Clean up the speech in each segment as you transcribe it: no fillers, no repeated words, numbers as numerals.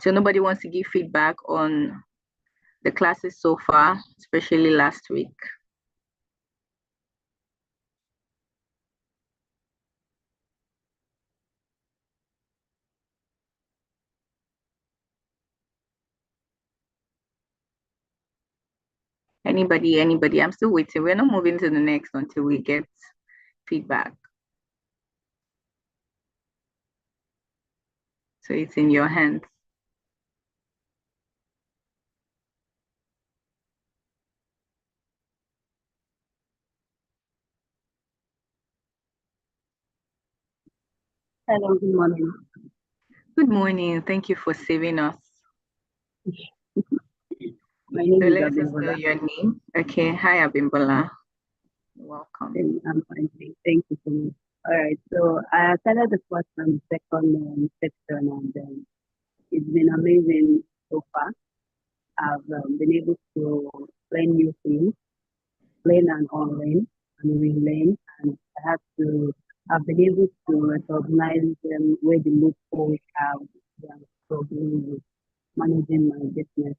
So nobody wants to give feedback on the classes so far, especially last week. Anybody? I'm still waiting. We're not moving to the next until we get feedback. So it's in your hands. Hello, good morning. Good morning. Thank you for saving us. My name So is let us know Abimbola. your name. Okay. Hi, Abimbola. Welcome. I'm fine. Thank you so much. All right, so I attended the first and the second section, and it's been amazing so far. I've been able to learn new things, learn and unlearn, and relearn, and I've been able to recognize where the loopholes are, where I'm struggling with managing my business.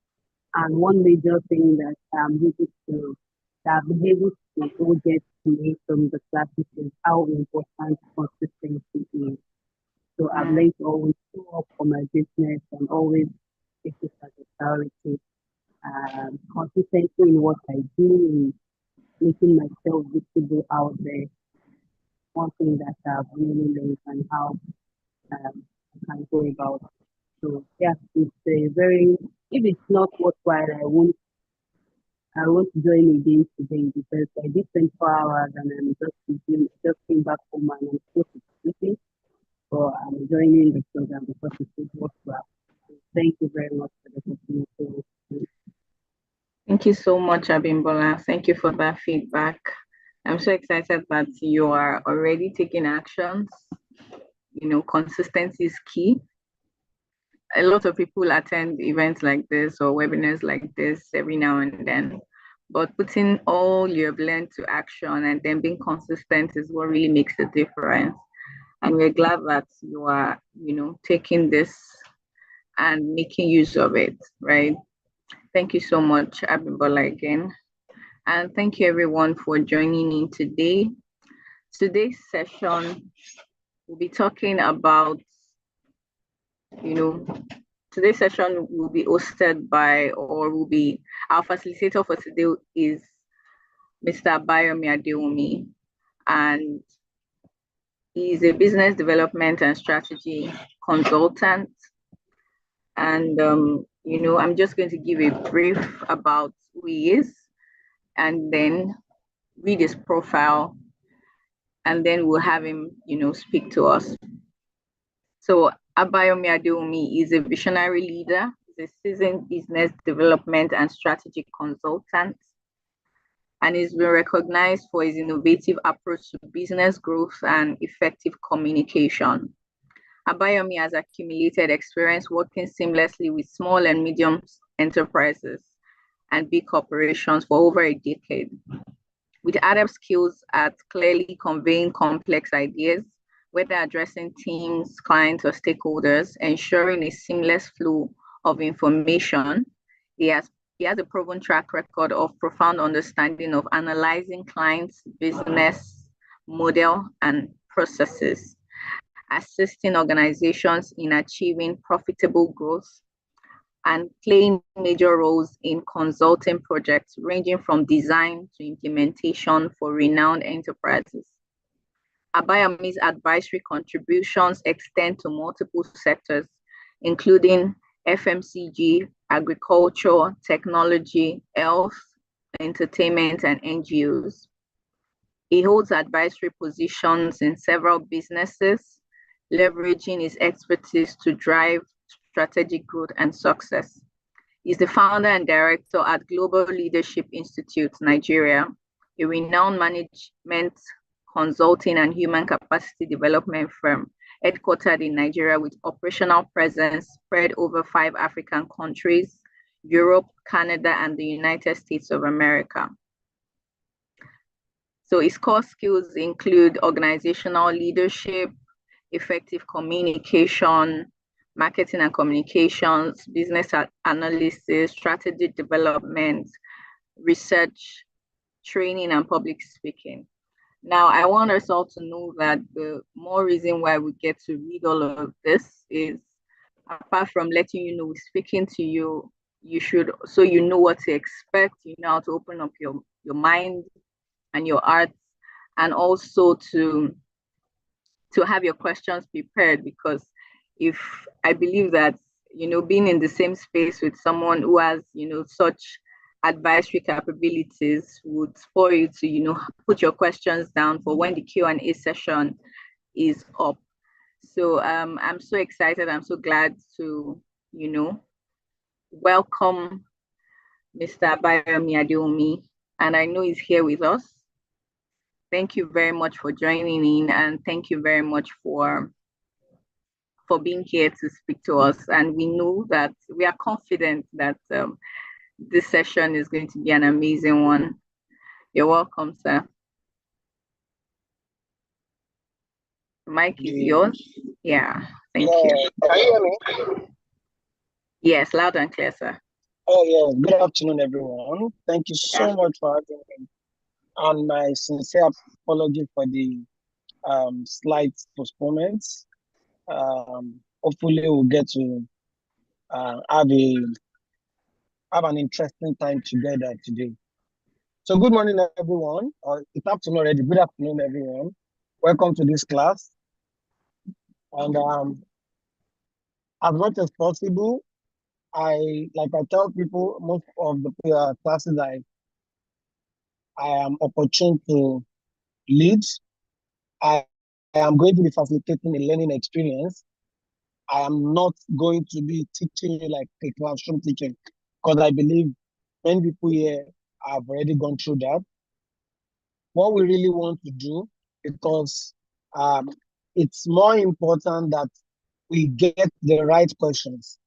And one major thing that I've been able to go get away from the classes is how important consistency is. So I've learned to always show up for my business and always take it as a priority. Consistency in what I do, in making myself visible out there, one thing that I've really learned and how I can go about. So yeah, it's a very, if it's not worthwhile, I won't join again today because I did 24 hours and I'm just came back home and I'm supposed to be sleeping. So I'm joining the program because it is worthwhile. So thank you very much for the opportunity. Thank you so much, Abimbola. Thank you for that feedback. I'm so excited that you are already taking actions. Consistency is key. A lot of people attend events like this or webinars like this every now and then, but putting all you've learned to action and then being consistent is what really makes a difference. And we're glad that you are, taking this and making use of it, right? Thank you so much, Abimbola, again. And thank you everyone for joining in today. Today's session, we'll be talking about, you know, today's session will be hosted by, or will be, our facilitator for today is Mr. Abayomi Adeomi, and he's a business development and strategy consultant. And, I'm just going to give a brief about who he is and then read his profile, and then we'll have him, speak to us. So Abayomi Adeomi is a visionary leader. He's a seasoned business development and strategic consultant, and he's been recognized for his innovative approach to business growth and effective communication. Abayomi has accumulated experience working seamlessly with small and medium enterprises and big corporations for over a decade, with added skills at clearly conveying complex ideas, whether addressing teams, clients, or stakeholders, ensuring a seamless flow of information. He has a proven track record of profound understanding of analyzing clients' business model and processes, assisting organizations in achieving profitable growth, and playing major roles in consulting projects ranging from design to implementation for renowned enterprises. Abayomi's advisory contributions extend to multiple sectors, including FMCG, agriculture, technology, health, entertainment, and NGOs. He holds advisory positions in several businesses, leveraging his expertise to drive strategic growth and success. He's the founder and director at Global Leadership Institute, Nigeria, a renowned management consulting and human capacity development firm headquartered in Nigeria with operational presence spread over 5 African countries, Europe, Canada, and the United States of America. So his core skills include organizational leadership, effective communication, marketing and communications, business analysis, strategy development, research, training, and public speaking. Now, I want us all to know that the more reason why we get to read all of this is, apart from letting you know we're speaking to you, you should, so you know what to expect, you know how to open up your mind and your heart, and also to have your questions prepared, because if I believe that, being in the same space with someone who has, such advisory capabilities would spur you to, put your questions down for when the Q&A session is up. So I'm so excited. I'm so glad to, welcome Mr. Abayomi Adeomi, and I know he's here with us. Thank you very much for joining in, and thank you very much for being here to speak to us. And we are confident that this session is going to be an amazing one. You're welcome, sir. The mic is yours. Yeah, thank you. Can you hear me? Yes, loud and clear, sir. Oh, yeah. Good afternoon, everyone. Thank you so much for having me. And my sincere apology for the slight postponements. Hopefully, we'll get to have an interesting time together today. So, good morning, everyone. It's afternoon already. Good afternoon, everyone. Welcome to this class. And as much as possible, I tell people, most of the classes I am opportune to lead. I am going to be facilitating a learning experience. I am not going to be teaching you like a classroom teaching, because I believe many people here have already gone through that. What we really want to do, because it's more important that we get the right questions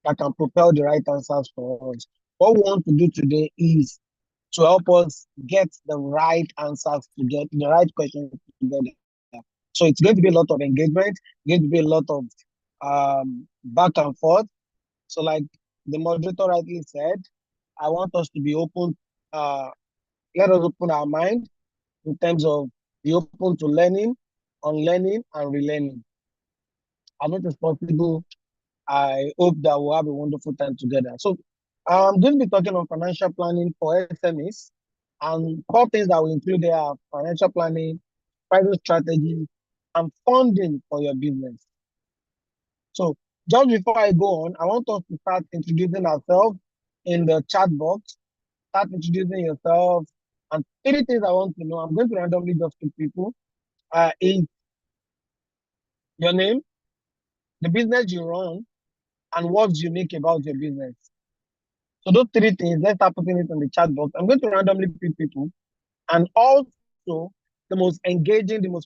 that can propel the right answers for us. What we want to do today is to help us get the right answers, to get the right questions together. So it's going to be a lot of engagement, going to be a lot of back and forth. So like the moderator rightly said, I want us to be open, let us open our mind in terms of be open to learning, unlearning, and relearning. As much as possible, I hope that we'll have a wonderful time together. So I'm going to be talking on financial planning for SMEs, and 4 things that will include there are financial planning, pricing strategy, and funding for your business. So just before I go on, I want us to start introducing ourselves in the chat box. Start introducing yourself. And 3 things I want to know. I'm going to randomly just pick people. Is your name, the business you run, and what's unique about your business. So those 3 things, let's start putting it in the chat box. I'm going to randomly pick people. And also, the most engaging, the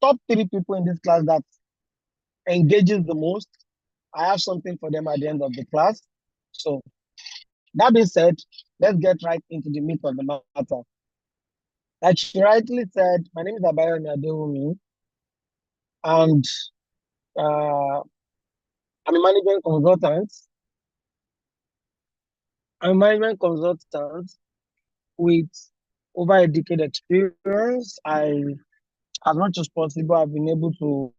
top 3 people in this class that engages the most, I have something for them at the end of the class. So that being said, let's get right into the meat of the matter. Like she rightly said, my name is Abayomi Adeomi, and I'm a management consultant. I'm a management consultant with over a decade experience. As much as possible, I've been able to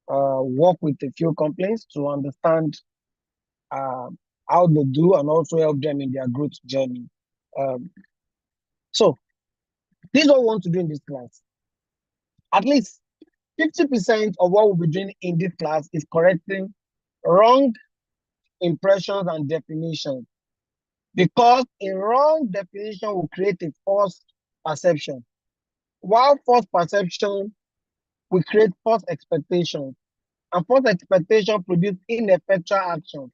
work with a few companies to understand how they do and also help them in their growth journey. So this is what we want to do in this class. At least 50% of what we'll be doing in this class is correcting wrong impressions and definitions. Because a wrong definition will create a false perception, while false perception will create false expectations, and false expectation produce ineffectual action.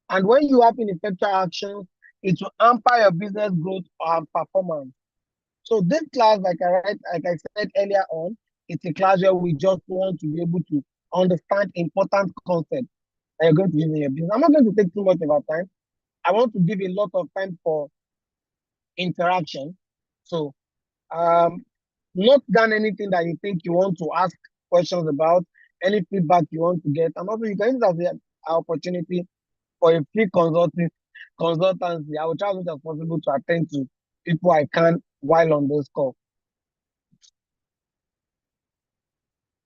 And when you have ineffectual action, it will hamper your business growth and performance. So this class, like I said earlier on, it's a class where we just want to be able to understand important concepts that you're going to use in your business. I'm not going to take too much of our time. I want to give a lot of time for interaction. So note down anything that you think you want to ask questions about, any feedback you want to get. And also you can use it as an opportunity for a free consultancy. I will try as much as possible to attend to people I can while on this call.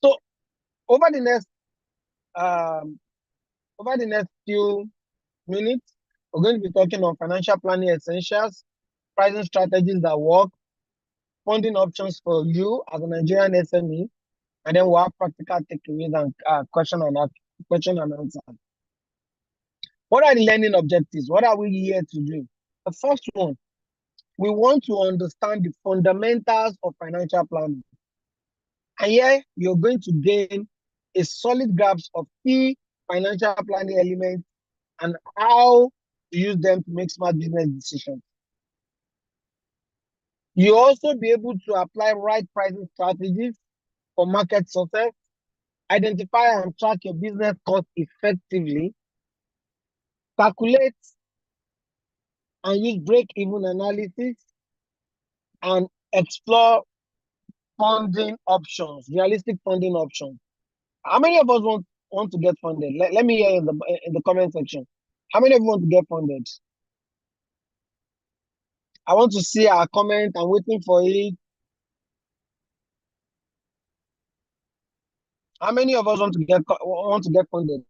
So over the next few minutes, we're going to be talking on financial planning essentials, pricing strategies that work, funding options for you as a Nigerian SME, and then we'll have practical takeaways and question and answer. What are the learning objectives? What are we here to do? The first one, we want to understand the fundamentals of financial planning. And here you're going to gain a solid grasp of key financial planning elements and how to use them to make smart business decisions. You'll also be able to apply right pricing strategies for market success, identify and track your business costs effectively, calculate and use break-even analysis, and explore funding options, realistic funding options. How many of us want to get funded? Let me hear in the comment section. How many of you want to get funded? I want to see our comment. I'm waiting for it. How many of us want to get funded?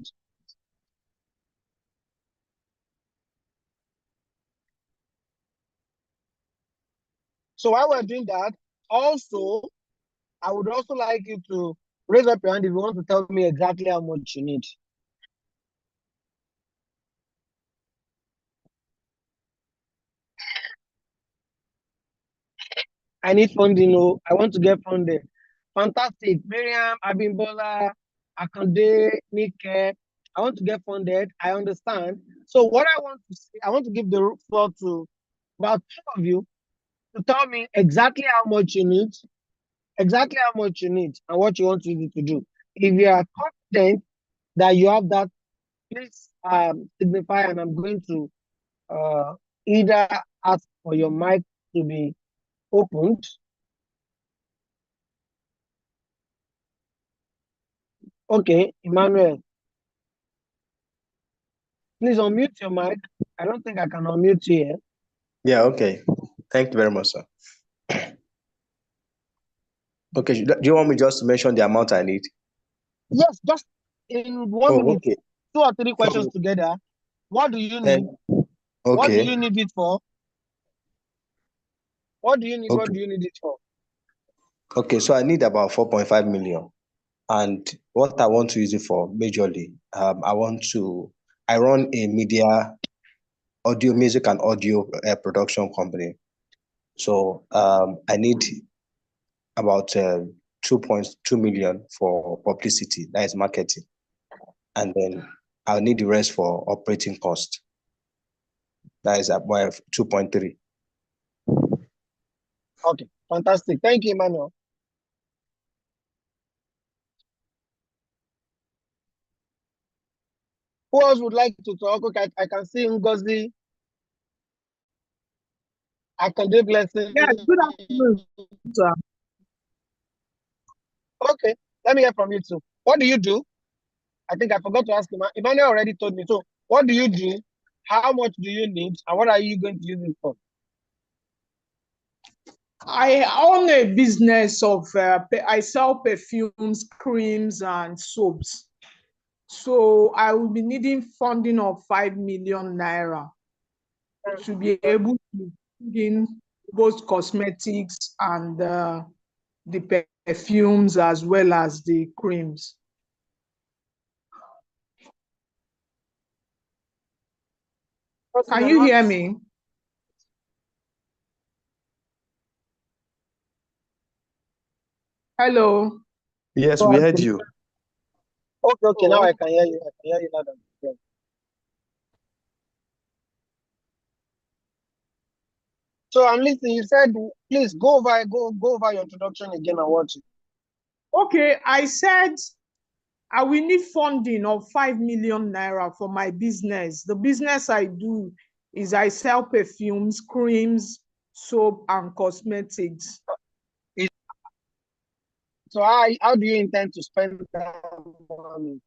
So while we're doing that, also, I would also like you to raise up your hand if you want to tell me exactly how much you need. I need funding. Oh, I want to get funded. Fantastic. Miriam, Abimbola, Akande, Nike. I want to get funded. I understand. So what I want to say, I want to give the floor to about two of you to tell me exactly how much you need, and what you want to use it to do. If you are confident that you have that, please signify, and I'm going to either ask for your mic to be opened. Okay, Emmanuel, please unmute your mic. I don't think I can unmute you here. Yeah, okay. Thank you very much, sir. Okay, do you want me just to mention the amount I need? Yes, just in 1 minute, okay. 2 or 3 questions together. What do you need? Okay. What do you need it for? What do you need? Okay. What do you need it for? Okay, so I need about 4.5 million. And what I want to use it for majorly, I run a media, audio, music and audio production company. So I need about 2.2 million for publicity, that is marketing. And then I'll need the rest for operating cost. That is about 2.3. Okay, fantastic. Thank you, Emmanuel. Who else would like to talk? Okay, I can see Ngozi. I can do blessing. Yeah, good afternoon, sir. Okay, let me hear from you too. What do you do? I think I forgot to ask him. Emmanuel already told me. So, what do you do? How much do you need? And what are you going to use it for? I own a business of, I sell perfumes, creams, and soaps. So I will be needing funding of 5 million naira to be able to begin both cosmetics and the perfumes as well as the creams. Can you hear me? Hello. Yes, we heard you. Okay, now I can hear you. I can hear you loud and clear. So I'm listening. You said, please go over your introduction again and watch it. Okay, I said I will need funding of 5 million naira for my business. The business I do is I sell perfumes, creams, soap, and cosmetics. So how do you intend to spend that money?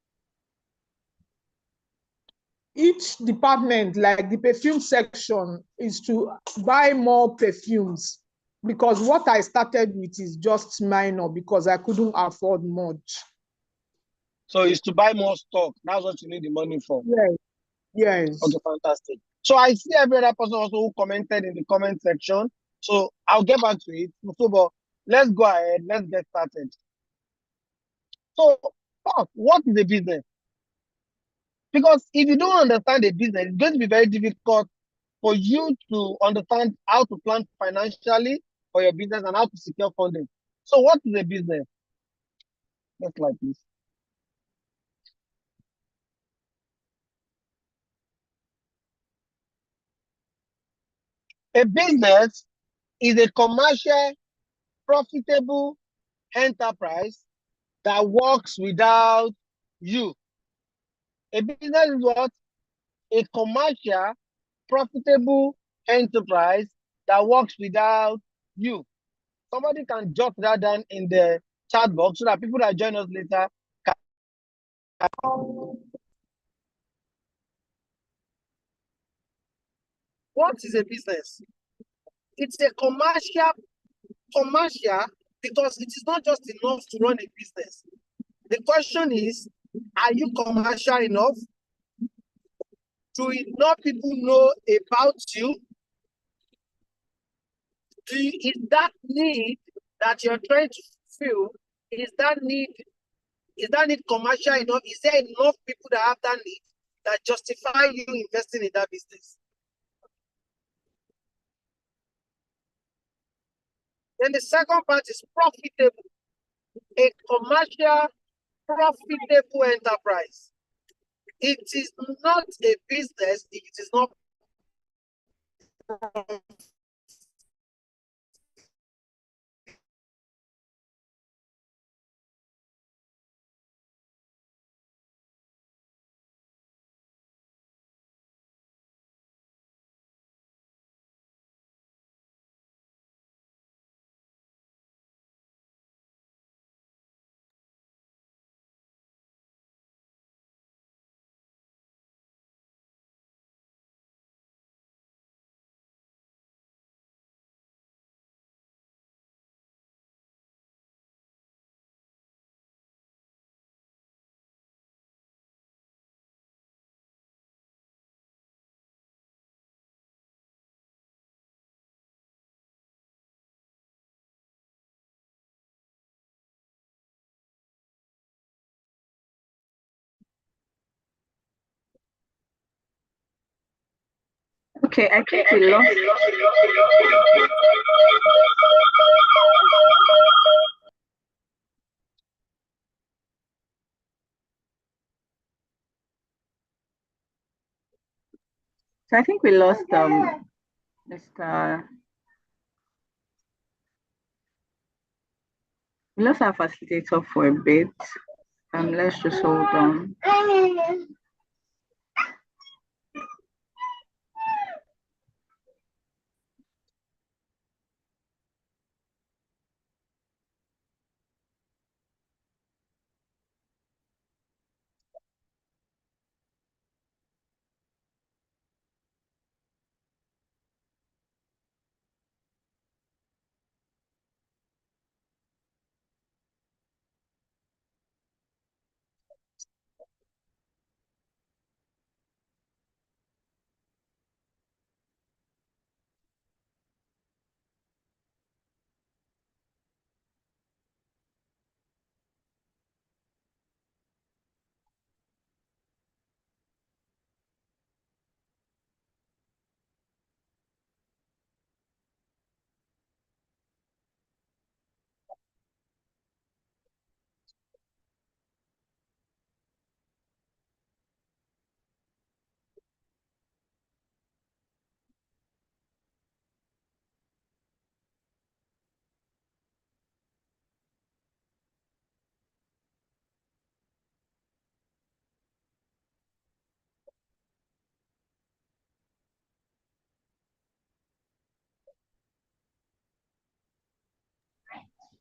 Each department, like the perfume section, is to buy more perfumes, because what I started with is just minor because I couldn't afford much. So it's to buy more stock. That's what you need the money for. Yes, yes. Okay, fantastic. So I see every other person also who commented in the comment section. So I'll get back to it. So, but let's go ahead. Let's get started. So, what is a business? Because if you don't understand a business, it's going to be very difficult for you to understand how to plan financially for your business and how to secure funding. So, what is a business? Just like this. A business is a commercial, profitable enterprise that works without you. A business is what? A commercial, profitable enterprise that works without you. Somebody can jot that down in the chat box so that people that join us later can. What is a business? It's a commercial because it is not just enough to run a business. The question is, are you commercial enough? Do enough people know about you? Is that need that you're trying to fulfill, is that need commercial enough? Is there enough people that have that need that justify you investing in that business? Then the second part is profitable. A commercial, profitable enterprise. It is not a business if it is not. Okay, I think we lost. So I think we lost Mr. We lost our facilitator for a bit. Let's just hold on.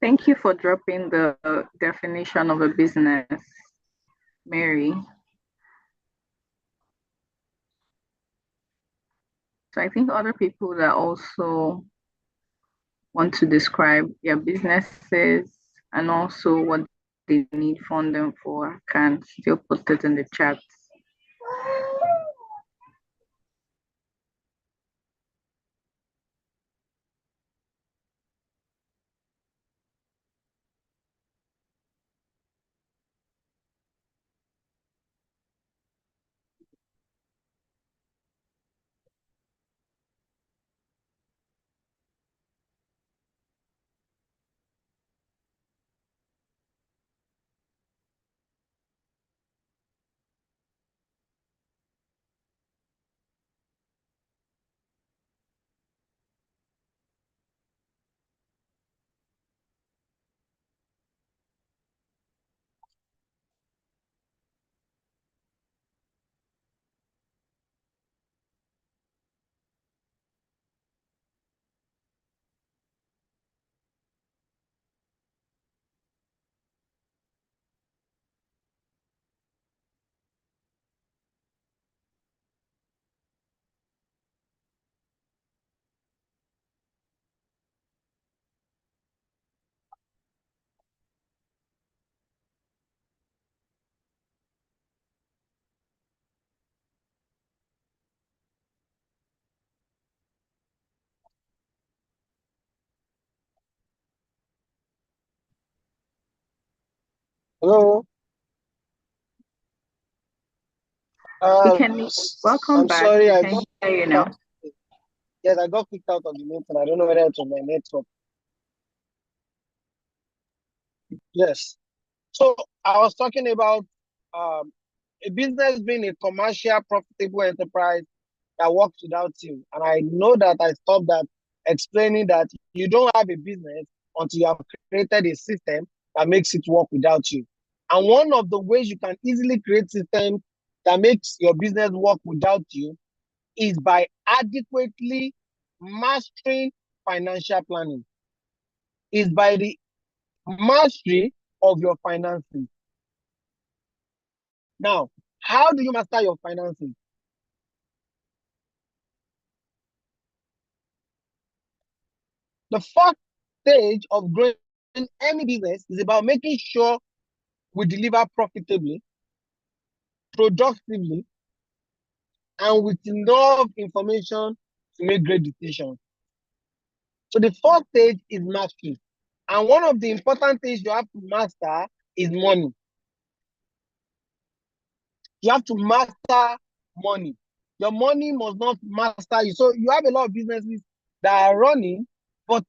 Thank you for dropping the definition of a business, Mary. So I think other people that also want to describe their businesses and also what they need funding for can still put it in the chat. Hello. We Um, can welcome I'm back. sorry, We I can got hear you kicked out. now. Yes, I got kicked out of the meeting. I don't know whether it was my network. Yes. So I was talking about um, a business being a commercial, profitable enterprise that works without you. And I know that I stopped that explaining that you don't have a business until you have created a system that makes it work without you. And one of the ways you can easily create systems that makes your business work without you is by adequately mastering financial planning, is by the mastery of your finances. Now, how do you master your finances? The first stage of growing any business is about making sure we deliver profitably, productively, and with enough information to make great decisions. So the first stage is mastery. And one of the important things you have to master is money. You have to master money. Your money must not master you. So you have a lot of businesses that are running, but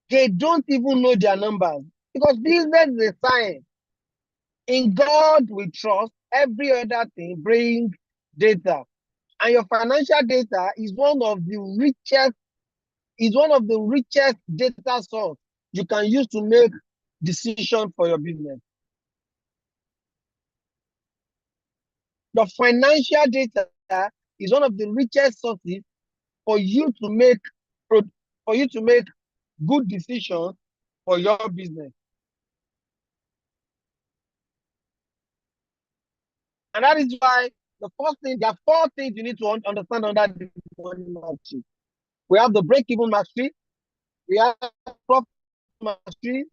they don't even know their numbers because business is a science. In God we trust. Every other thing bring data, and your financial data is one of the richest data source you can use to make decision for your business. The financial data is one of the richest sources for you to make good decisions for your business. And that is why there are four things you need to understand under the money mastery. We have the break-even mastery, we have profit mastery,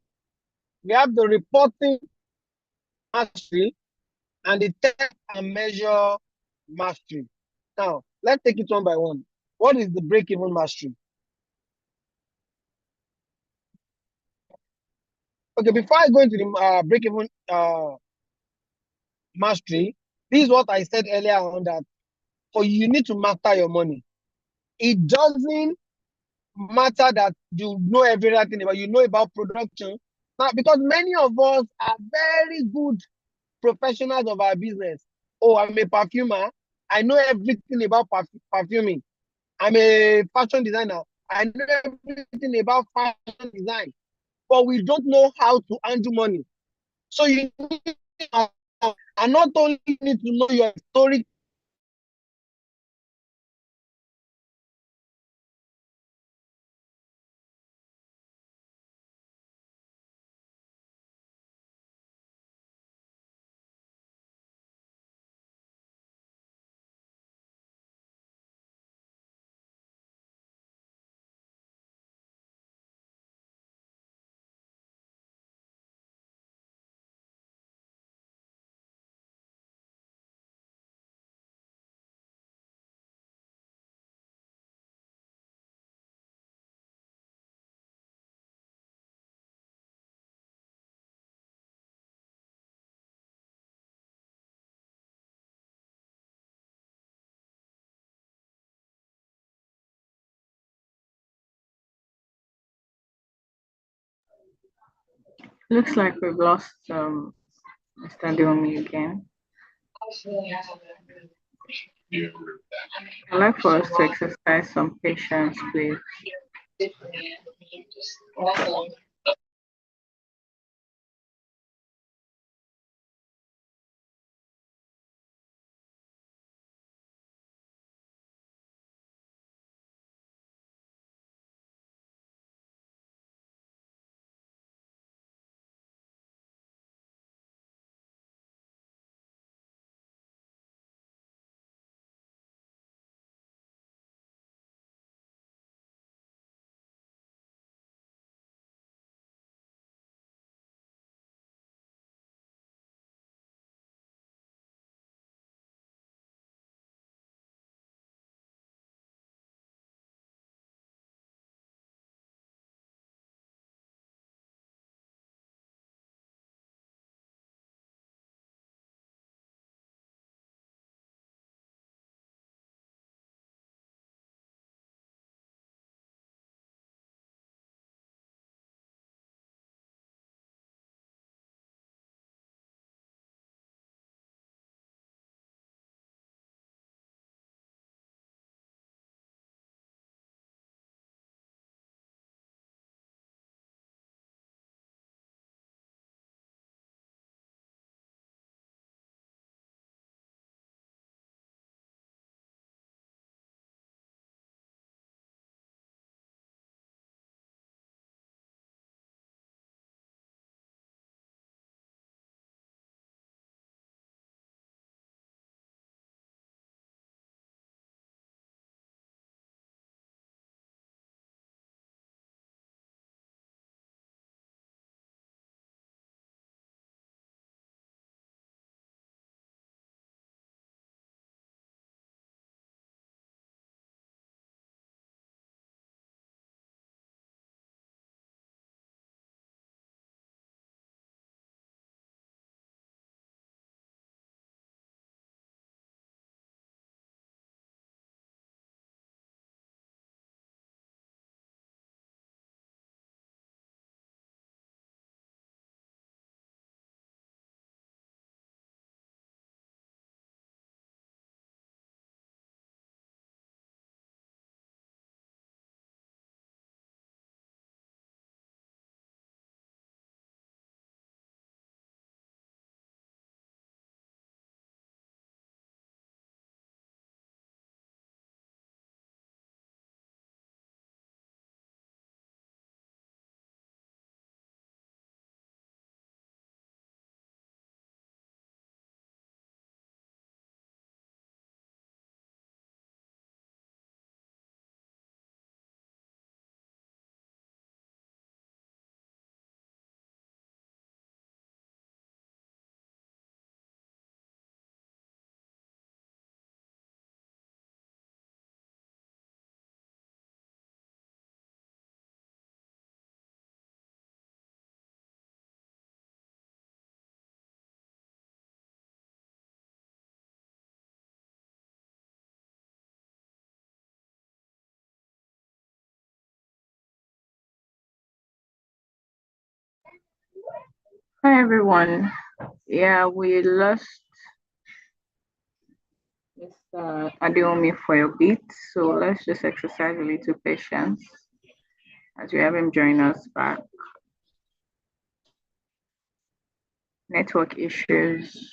we have the reporting mastery, and the test and measure mastery. Now, let's take it one by one. What is the break-even mastery? Okay, before I go into the break-even mastery, this is what I said earlier on, that for you need to master your money. It doesn't matter that you know everything about, you know about production. Now, because many of us are very good professionals of our business. Oh, I'm a perfumer. I know everything about perfuming. I'm a fashion designer. I know everything about fashion design. But we don't know how to handle money. So you need and not only need to know your story Looks like we've lost Mr. Diomi again. I'd like for us to exercise some patience, please. Hi everyone. Yeah, we lost Mr. Adeomi for a bit, so let's just exercise a little patience as we have him join us back. Network issues.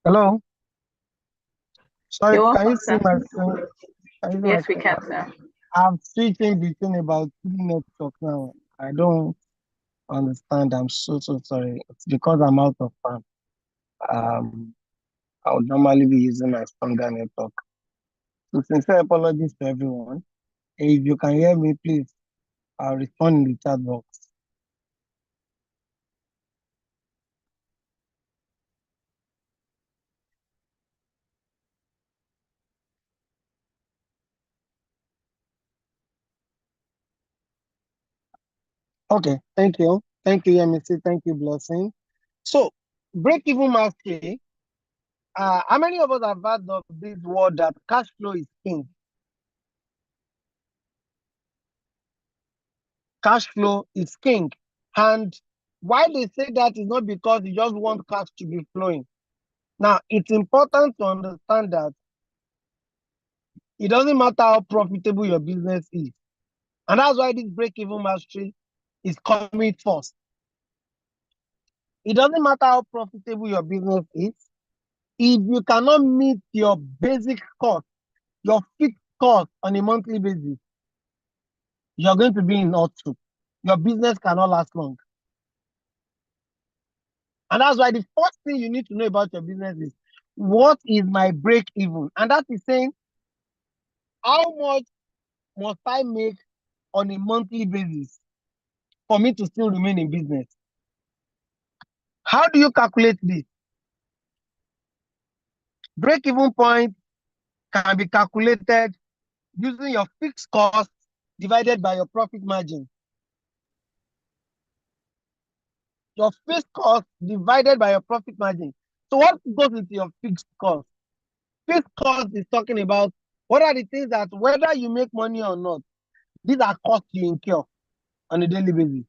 Hello? Sorry, You're can you welcome, see sir. my screen? Can you see my Yes, we screen? can, sir. I'm switching between about 3 network now. I don't understand. I'm so sorry. It's because I'm out of town. Um, I would normally be using my stronger network. So sincere apologies to everyone. If you can hear me, please, I'll respond in the chat box. Okay, thank you. Thank you, Yemisi. Thank you, Blessing. So, break-even mastery. How many of us have heard of this word that cash flow is king? Cash flow is king. And why they say that is not because you just want cash to be flowing. Now, it's important to understand that it doesn't matter how profitable your business is. And that's why this break-even mastery is coming first. It doesn't matter how profitable your business is. If you cannot meet your basic cost, your fixed cost on a monthly basis, you're going to be in hot soup. Your business cannot last long. And that's why the first thing you need to know about your business is, what is my break even? And that is saying, how much must I make on a monthly basis for me to still remain in business? How do you calculate this? Break even point can be calculated using your fixed cost divided by your profit margin. Your fixed cost divided by your profit margin. So what goes into your fixed cost? Fixed cost is talking about what are the things that whether you make money or not, these are costs you incur on a daily basis,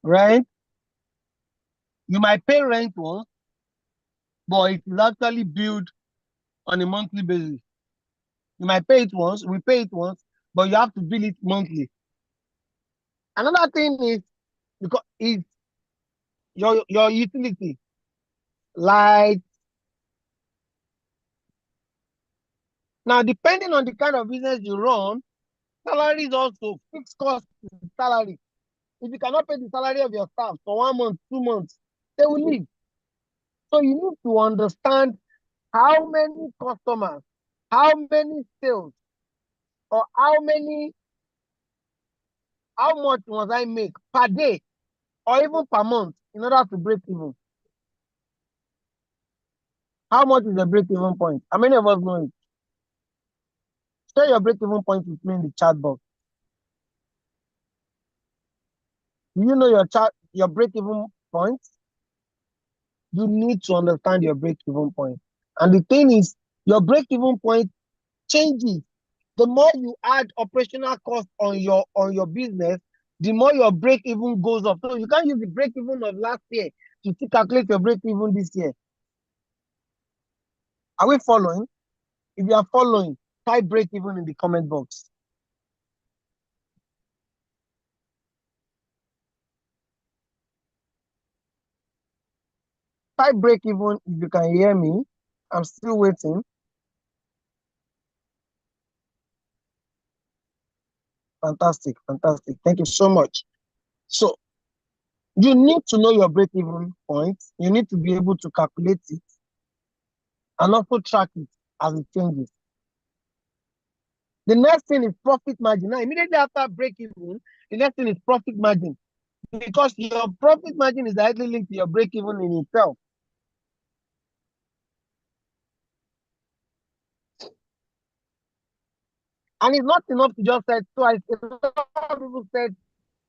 right? You might pay rent once, but it is actually billed on a monthly basis. You might pay it once, we pay it once, but you have to bill it monthly. Another thing is because it's your utility, light. Now, depending on the kind of business you run, salary is also fixed cost salary. If you cannot pay the salary of your staff for 1 month, 2 months, they will leave. So you need to understand how many customers, how many sales, or how much must I make per day or even per month in order to break even. How much is the break even point? How many of us know it? Share your break even point with me in the chat box. Do you know your break even point? You need to understand your break even point. And the thing is, your break even point changes. The more you add operational cost on your business, the more your break even goes up. So you can't use the break even of last year to calculate your break even this year. Are we following? If you are following, type break even in the comment box. Type break even if you can hear me. I'm still waiting. Fantastic, fantastic. Thank you so much. So you need to know your break even point. You need to be able to calculate it and also track it as it changes. The next thing is profit margin. Now, immediately after break even, the next thing is profit margin, because your profit margin is directly linked to your break even in itself. And it's not enough to just say twice. A lot of people said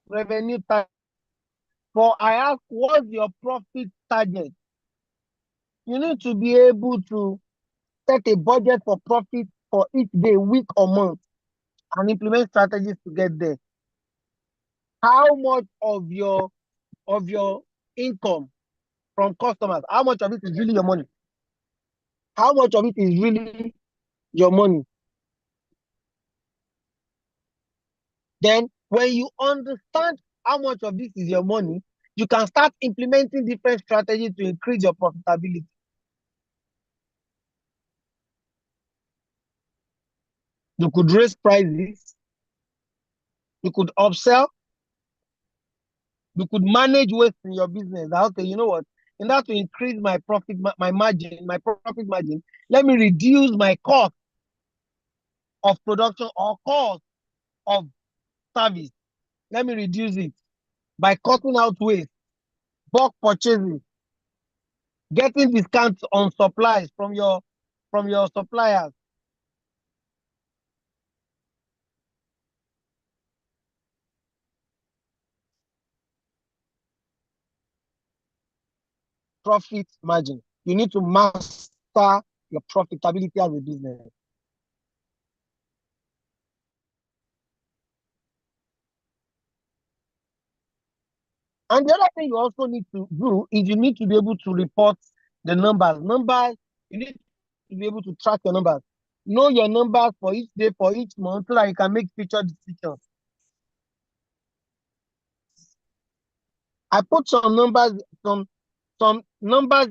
revenue target. But I ask, what's your profit target? You need to be able to set a budget for profit for each day, week, or month, and implement strategies to get there. How much of your income from customers, how much of it is really your money? How much of it is really your money? Then when you understand how much of this is your money, you can start implementing different strategies to increase your profitability. You could raise prices. You could upsell. You could manage waste in your business. Okay, you know what? In order to increase my profit, my margin, my profit margin, let me reduce my cost of production or cost of service. Let me reduce it by cutting out waste, bulk purchasing, getting discounts on supplies from your suppliers. Profit margin. You need to master your profitability as a business. And the other thing you also need to do is you need to be able to report the numbers. You need to be able to track your numbers. Know your numbers for each day, for each month, so that you can make future decisions. I put some numbers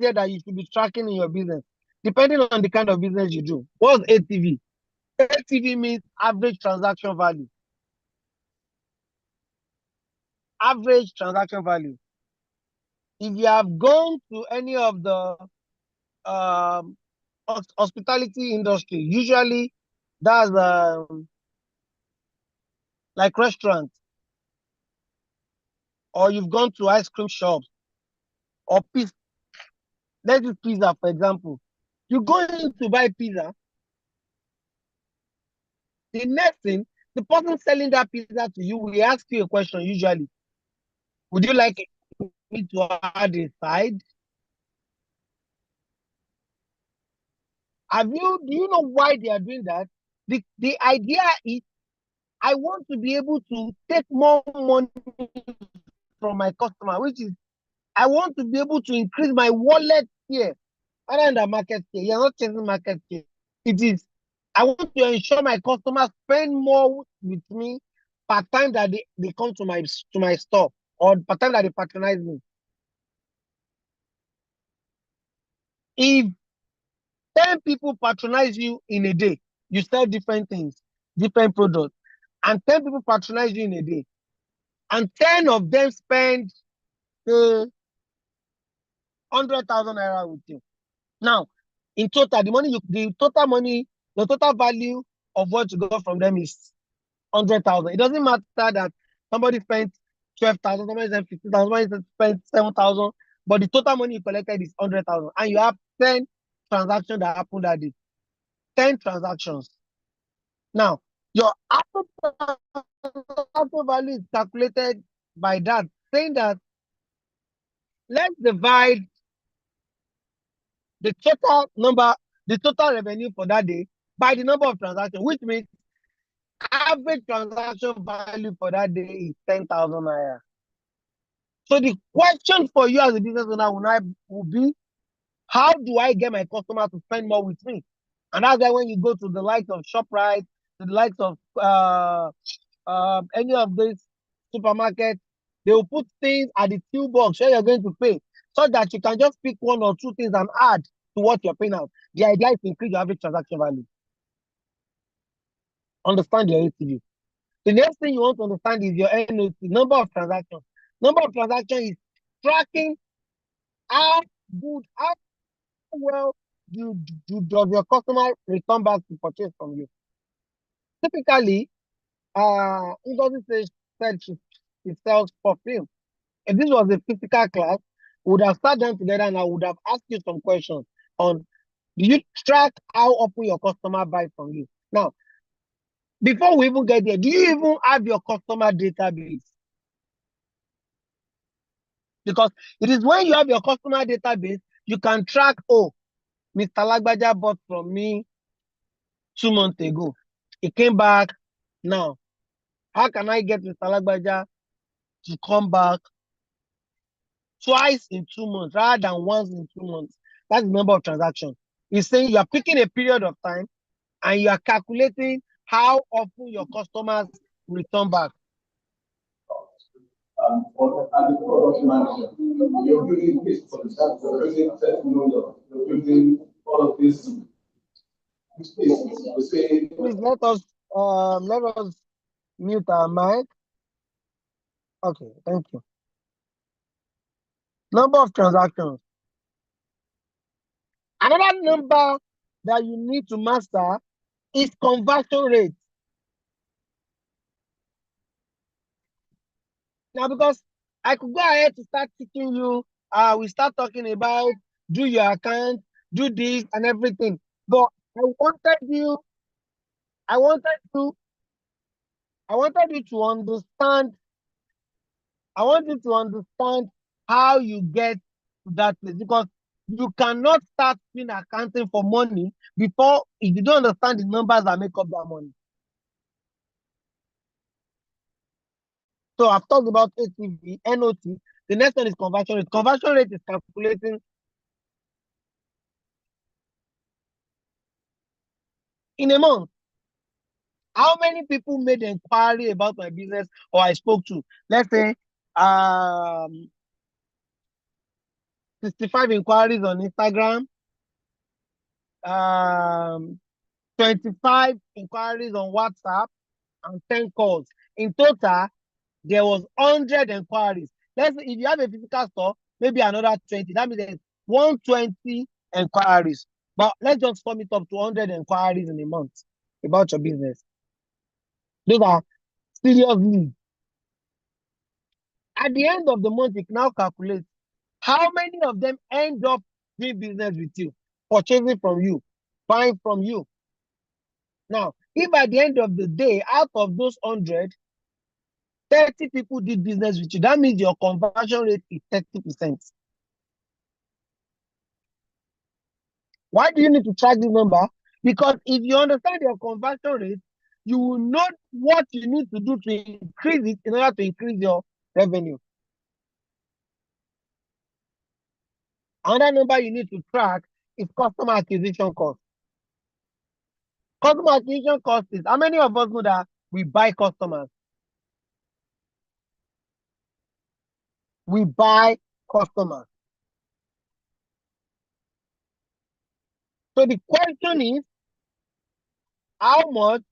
here that you should be tracking in your business, depending on the kind of business you do. What's ATV? ATV means average transaction value. Average transaction value. If you have gone to any of the hospitality industry, usually that's like restaurants, or you've gone to ice cream shops, or pizza. Let's use pizza, for example. You go in to buy pizza. The next thing, the person selling that pizza to you will ask you a question usually. Would you like me to add a side? Do you know why they are doing that? The idea is, I want to be able to take more money from my customer, which is, I want to be able to increase my wallet here other than the market share. You're not chasing market share. It is, I want to ensure my customers spend more with me per time that they come to my store, or per time that they patronize me. If 10 people patronize you in a day, you sell different things, different products, and 10 people patronize you in a day, and 10 of them spend 100,000 naira with you. Now, in total, the total value of what you got from them is 100,000. It doesn't matter that somebody spent 12,000, somebody spent 50,000, somebody spent 7,000, but the total money you collected is 100,000, and you have 10 transactions that happened that day. 10 transactions. Now, your after value is calculated by that, saying that let's divide the total revenue for that day by the number of transactions, which means average transaction value for that day is 10,000 naira. So the question for you as a business owner will be, how do I get my customer to spend more with me? And that's why when you go to the likes of ShopRite, to the likes of any of these supermarkets, they will put things at the till box where you're going to pay, so that you can just pick one or two things and add to what you're paying out. The idea is to increase your average transaction value. Understand your ATV. The next thing you want to understand is your NOT, number of transactions. Number of transactions is tracking how well does your customer return back to purchase from you. Typically, Ngozi said she sells perfume. If this was a physical class, we would have sat down together and I would have asked you some questions on, do you track how often your customer buys from you? Now, before we even get there, do you even have your customer database? Because it is when you have your customer database, you can track, oh, Mr. Lagbaja bought from me 2 months ago. He came back now. How can I get Mr. Lagbaja to come back twice in 2 months rather than once in 2 months? That's the number of transactions. It's saying you are picking a period of time and you are calculating how often your customers return back. Or as a product manager, you're building this for the staff, you're building testimonials, you're building all of this. Please let us Let us mute our mic. Okay, thank you. Number of transactions. Another number that you need to master is conversion rate. Now, because I could go ahead to start teaching you, we start talking about do your account, do this and everything. But I wanted you to understand. I want you to understand how you get to that place, because you cannot start doing accounting for money before if you don't understand the numbers that make up that money. So I've talked about ATV, NOT. The next one is conversion rate. Conversion rate is calculating in a month how many people made inquiry about my business or I spoke to. Let's say 65 inquiries on Instagram, 25 inquiries on WhatsApp, and 10 calls. In total, there was 100 inquiries. Let's say if you have a physical store, maybe another 20. That means there's 120 inquiries. But let's just sum it up to 100 inquiries in a month about your business. Those are serious leads. At the end of the month, you can now calculate how many of them end up doing business with you, purchasing from you, buying from you. Now, if at the end of the day, out of those 100, 30 people did business with you, that means your conversion rate is 30%. Why do you need to track this number? Because if you understand your conversion rate, you will know what you need to do to increase it in order to increase your revenue. Another number you need to track is customer acquisition cost. Customer acquisition cost is how many of us know that we buy customers? We buy customers. So the question is, how much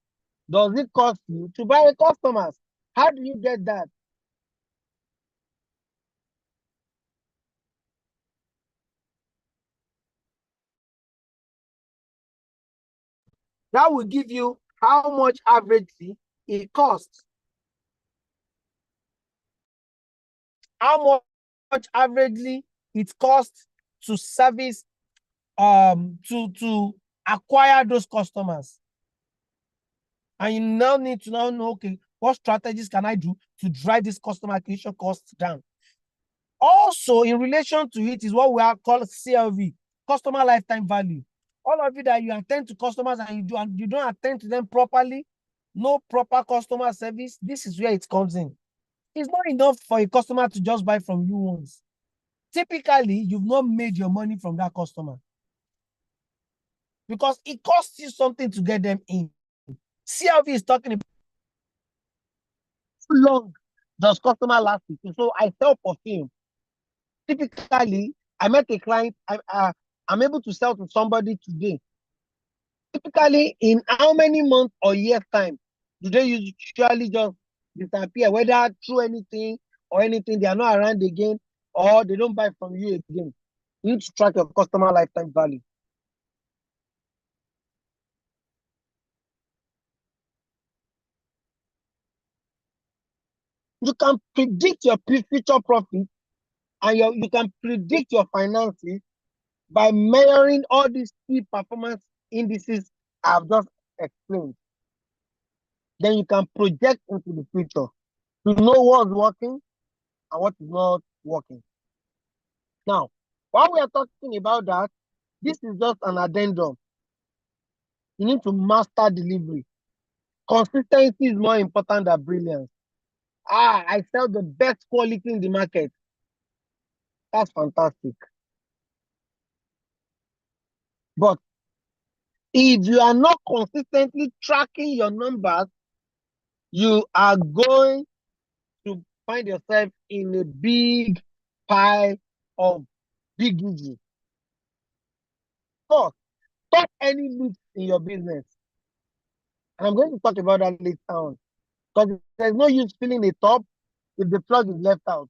does it cost you to buy customers? How do you get that? That will give you how much averagely it costs. How much averagely it costs to service, to acquire those customers. And you now need to now know, okay, what strategies can I do to drive this customer acquisition costs down? Also, in relation to it is what we are called CLV, customer lifetime value. All of you that you attend to customers and you don't attend to them properly, no proper customer service, this is where it comes in. It's not enough for a customer to just buy from you once. Typically, you've not made your money from that customer because it costs you something to get them in. CLV is talking about how long does customer last with you. So I sell perfume. Typically, I met a client, I'm able to sell to somebody today. Typically, in how many months or years time do they usually just disappear, whether through anything or anything, they are not around again, or they don't buy from you again? You need to track your customer lifetime value. You can predict your future profit and you can predict your finances by measuring all these key performance indices I've just explained. Then you can project into the future to know what's working and what is not working. Now, while we are talking about that, this is just an addendum. You need to master delivery. Consistency is more important than brilliance. I sell the best quality in the market. That's fantastic. But if you are not consistently tracking your numbers, you are going to find yourself in a big pile of big issues. First, stop any leaks in your business. And I'm going to talk about that later on. Because there's no use filling a top if the plug is left out.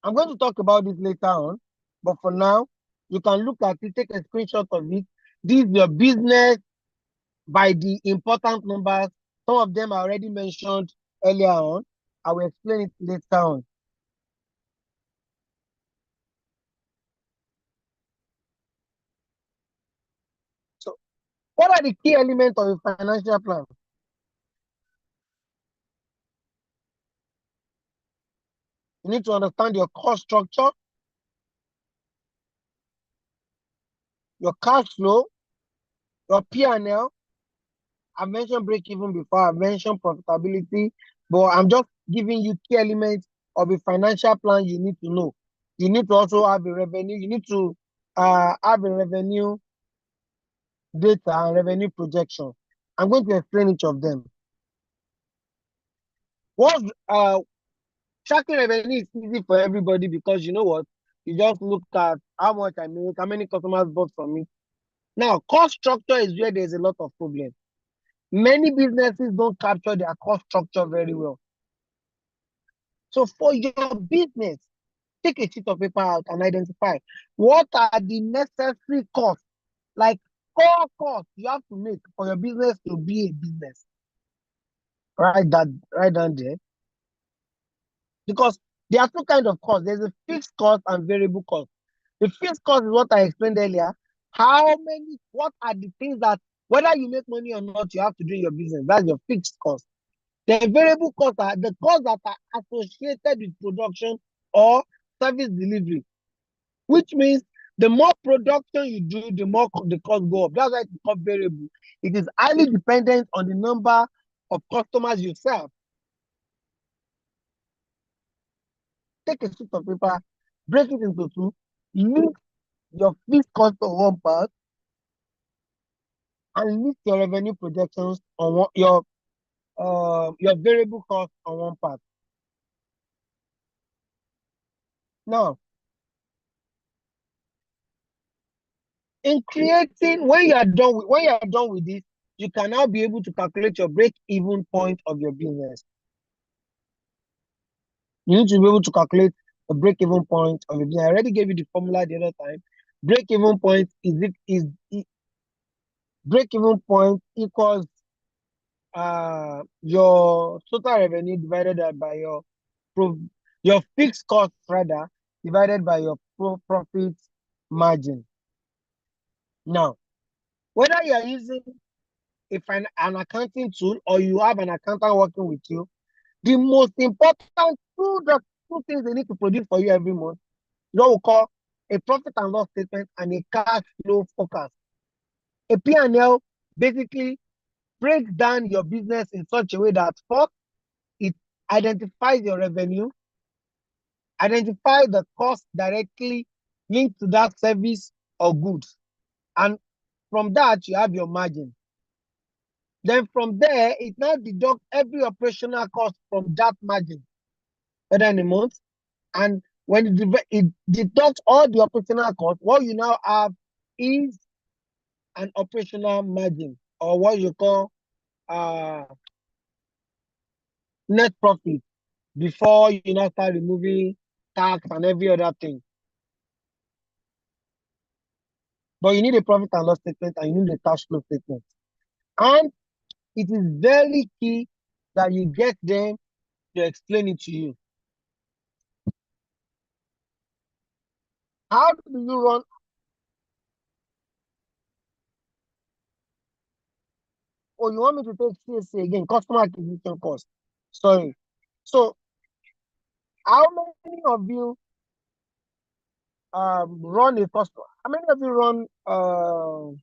I'm going to talk about this later on, but for now, you can look at it, take a screenshot of it. This is your business by the important numbers. Some of them are already mentioned earlier on. I will explain it later on. So, what are the key elements of a financial plan? You need to understand your cost structure, your cash flow, your P&L. I mentioned break-even before, I mentioned profitability, but I'm just giving you key elements of a financial plan you need to know. You need to also have a revenue. You need to have a revenue data and revenue projection. I'm going to explain each of them. What's tracking revenue is easy for everybody because you know what? You just look at how much I make, how many customers bought from me. Now, cost structure is where there's a lot of problems. Many businesses don't capture their cost structure very well. So for your business, take a sheet of paper out and identify what are the necessary costs, like core costs you have to make for your business to be a business. Write down there. Because there are two kinds of costs. There's a fixed cost and variable cost. The fixed cost is what I explained earlier. What are the things that, whether you make money or not, you have to do in your business? That's your fixed cost. The variable costs are the costs that are associated with production or service delivery, which means the more production you do, the more the cost go up. That's why it's called variable. It is highly dependent on the number of customers you serve. Take a sheet of paper, break it into two, list your fixed cost on one part, and list your revenue projections on your variable cost on one part. Now, in creating, when you are done with this, you can now be able to calculate your break-even point of your business. You need to be able to calculate the break-even point of your business. I already gave you the formula the other time. Break-even point break-even point equals your total revenue divided by your fixed cost rather divided by your profit margin. Now, whether you are using an accounting tool or you have an accountant working with you, the most important two things they need to produce for you every month is what we call a profit and loss statement and a cash flow forecast. A P&L basically breaks down your business in such a way that first, it identifies your revenue, identify the cost directly linked to that service or goods. And from that, you have your margin. Then from there, it now deducts every operational cost from that margin, whether in a month. And when it deducts all the operational costs, what you now have is an operational margin, or what you call net profit, before you now start removing tax and every other thing. But you need a profit and loss statement and you need a cash flow statement. And it is very key that you get them to explain it to you. How do you run? Oh, you want me to take CSA again? Customer acquisition cost. Sorry. So, how many of you run a customer? How many of you run? How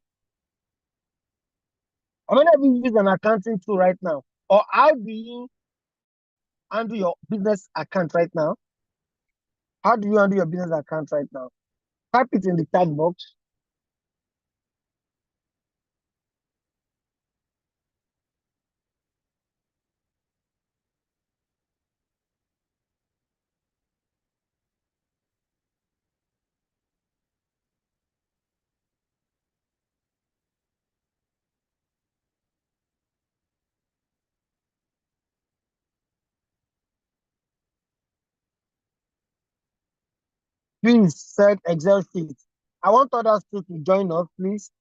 many of you use an accounting tool right now? Or how do you handle your business account right now? How do you handle your business account right now? Type it in the chat box. Please set Excel sheet. I want others too to join us, please.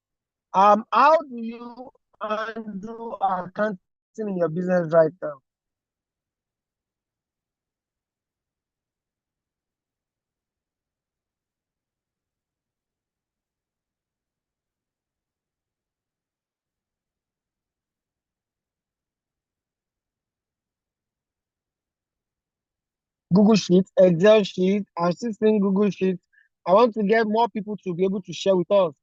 How do you handle accounting in your business right now? Google Sheet, Excel sheet. I'm still seeing Google Sheet. I want to get more people to be able to share with us.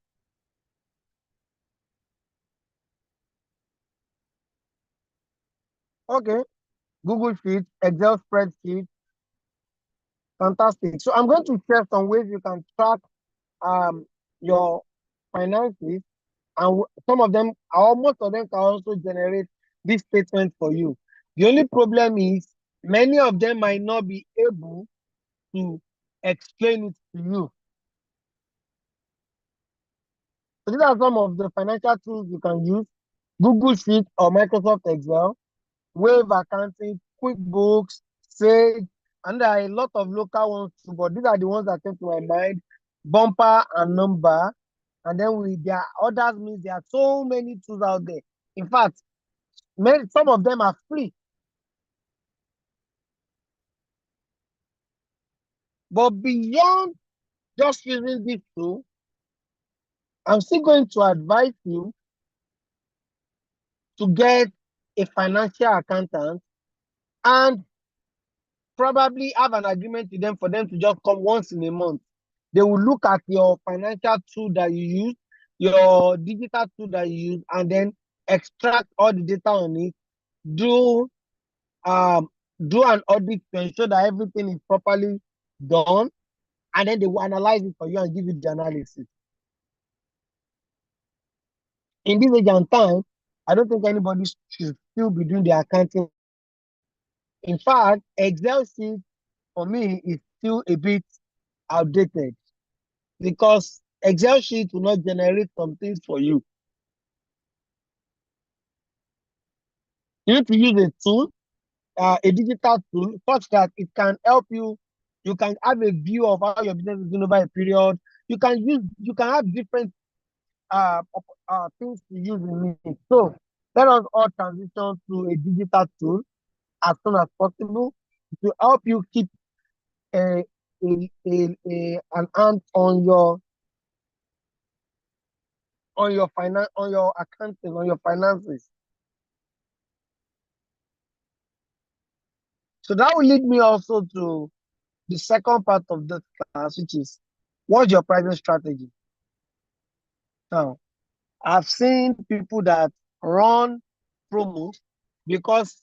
Okay, Google Sheet, Excel spreadsheet, fantastic. So I'm going to share some ways you can track um your finances, and some of them, or most of them, can also generate this statement for you. The only problem is many of them might not be able to explain it to you. So these are some of the financial tools you can use: Google Sheet or Microsoft Excel, Wave Accounting, QuickBooks, Sage, and there are a lot of local ones too, but these are the ones that came to my mind: Bumper and Number. And then there are others, means there are so many tools out there. In fact, some of them are free. But beyond just using this tool, I'm still going to advise you to get a financial accountant and probably have an agreement with them for them to just come once in a month. They will look at your financial tool that you use, your digital tool that you use, and then extract all the data on it, do um do an audit to ensure that everything is properly done, and then they will analyze it for you and give you the analysis. In this age and time, I don't think anybody should still be doing the accounting. In fact, Excel sheet for me is still a bit outdated, because Excel sheet will not generate some things for you. You need to use a tool, a digital tool, such that it can help you. You can have a view of how your business is doing over a period. You can have different things to use in it. So let us all transition to a digital tool as soon as possible to help you keep an hand on your accounting, on your finances. So that will lead me also to the second part of this class, which is, what's your pricing strategy? Now, I've seen people that run promos because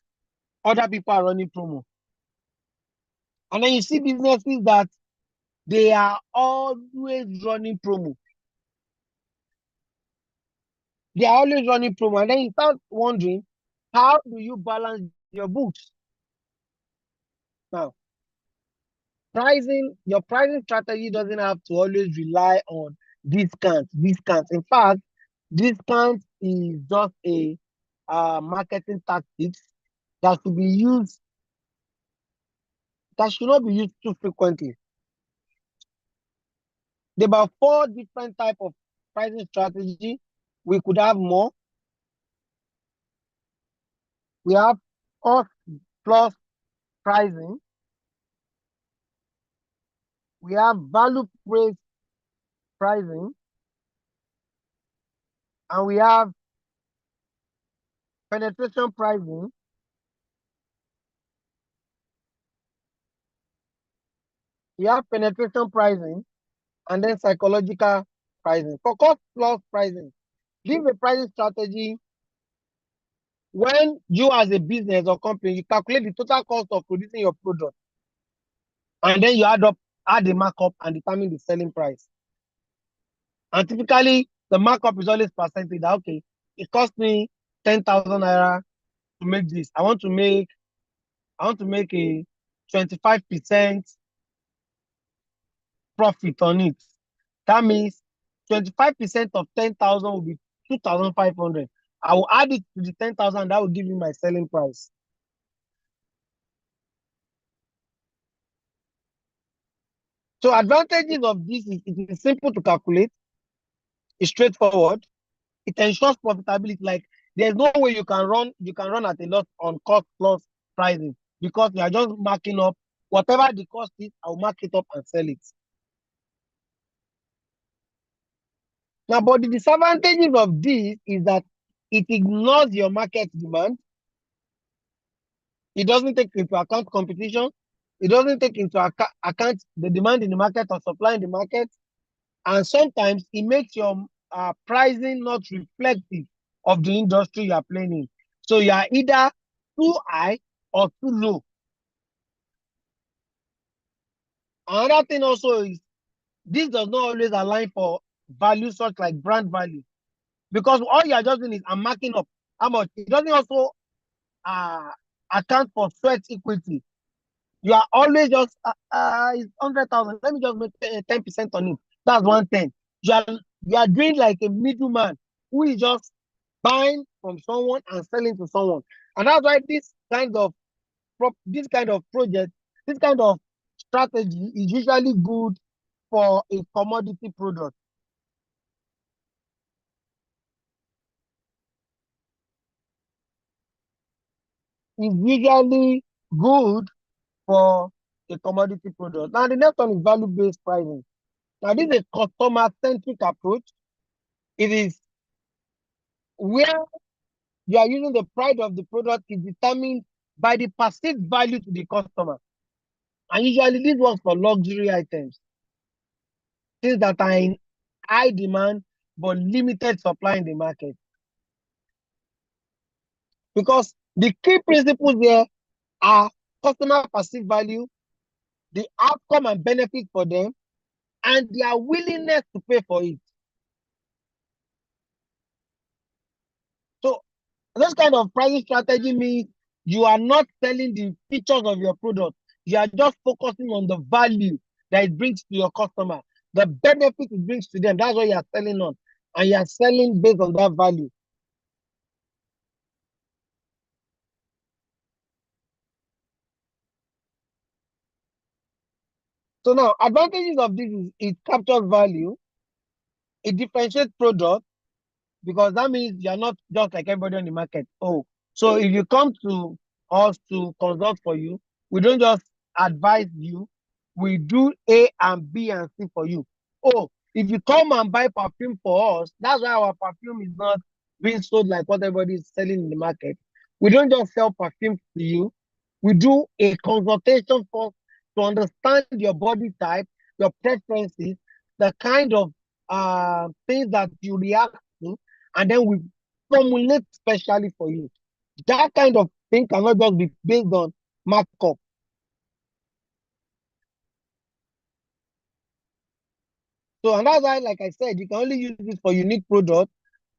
other people are running promo. And then you see businesses that they are always running promo. They are always running promo. And then you start wondering, how do you balance your books? Now, your pricing strategy doesn't have to always rely on discounts. In fact, discount is just a marketing tactics that should be used, that should not be used too frequently. There are about 4 different types of pricing strategy. We could have more. We have cost plus pricing. We have value-based pricing. And we have penetration pricing. We have penetration pricing, and then psychological pricing. For cost plus pricing, this is a pricing strategy when you, as a business or company, you calculate the total cost of producing your product, and then you add the markup and determine the selling price. And typically, the markup is always percentage. That, okay, it cost me 10,000 naira to make this. I want to make a 25% profit on it. That means 25% of 10,000 will be 2,500. I will add it to the 10,000. That will give you my selling price. So advantages of this is it is simple to calculate, it's straightforward, it ensures profitability. Like there's no way you can run at a loss on cost plus pricing because you are just marking up whatever the cost is, I'll mark it up and sell it. Now, but the disadvantages of this is that it ignores your market demand. It doesn't take into account competition. It doesn't take into account the demand in the market or supply in the market. And sometimes it makes your pricing not reflective of the industry you are playing in. So you are either too high or too low. Another thing also is this does not always align for values such like brand value. Because all you are just doing is I'm marking up how much. It doesn't also uh, account for sweat equity. You are always just it's 100,000. Let me just make 10% on it. That's 110. You are doing like a middleman who is just buying from someone and selling to someone. And that's why this kind of project, this kind of strategy is usually good for a commodity product. It's usually good for a commodity product. Now, the next one is value-based pricing. Now, this is a customer-centric approach. It is where you are using the price of the product is determined by the perceived value to the customer. And usually this works for luxury items, things that are in high demand but limited supply in the market. Because the key principles there are customer perceived value, the outcome and benefit for them, and their willingness to pay for it. So this kind of pricing strategy means you are not selling the features of your product. You are just focusing on the value that it brings to your customer, the benefit it brings to them. That's what you are selling on. And you are selling based on that value. So now, advantages of this is it captures value, it differentiates product, because that means you're not just like everybody on the market. Oh, so if you come to us to consult for you, we don't just advise you, we do A and B and C for you. Oh, if you come and buy perfume for us, that's why our perfume is not being sold like what everybody is selling in the market. We don't just sell perfume to you. We do a consultation for to understand your body type, your preferences, the kind of things that you react to, and then we formulate specially for you. That kind of thing cannot just be based on markup. So, and that's why, like I said, you can only use this for unique products,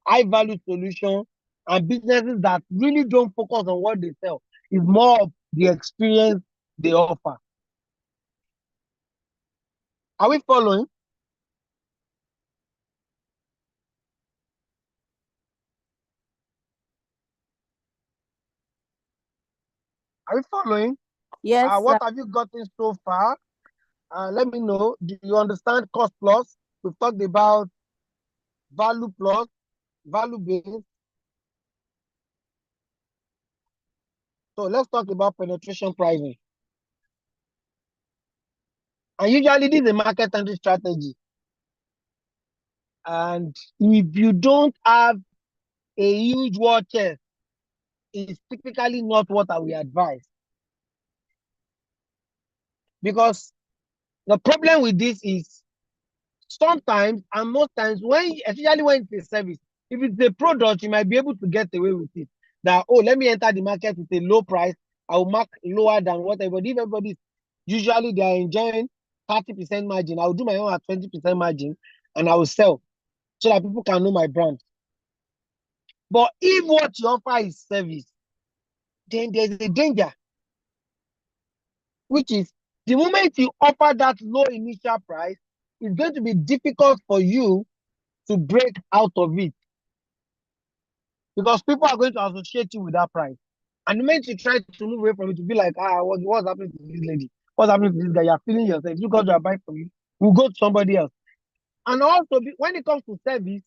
high value solution, and businesses that really don't focus on what they sell. It's more of the experience they offer. Are we following? Are we following? Yes, What have you gotten so far? Let me know. Do you understand cost plus? We've talked about value plus, value based. So let's talk about penetration pricing. And usually this is a market entry strategy. And if you don't have a huge war chest, it's typically not what I will advise. Because the problem with this is sometimes and most times, especially when it's a service, if it's a product, you might be able to get away with it. That, oh, let me enter the market with a low price. I will mark lower than what everybody. If everybody usually they are enjoying 30% margin, I will do my own at 20% margin and I will sell so that people can know my brand. But if what you offer is service, then there's a danger, which is the moment you offer that low initial price, it's going to be difficult for you to break out of it because people are going to associate you with that price. And the moment you try to move away from it, to be like, what's happening to this lady? What's happening to this guy? You're feeling yourself. You got to buy from you. We'll go to somebody else. And also, when it comes to service,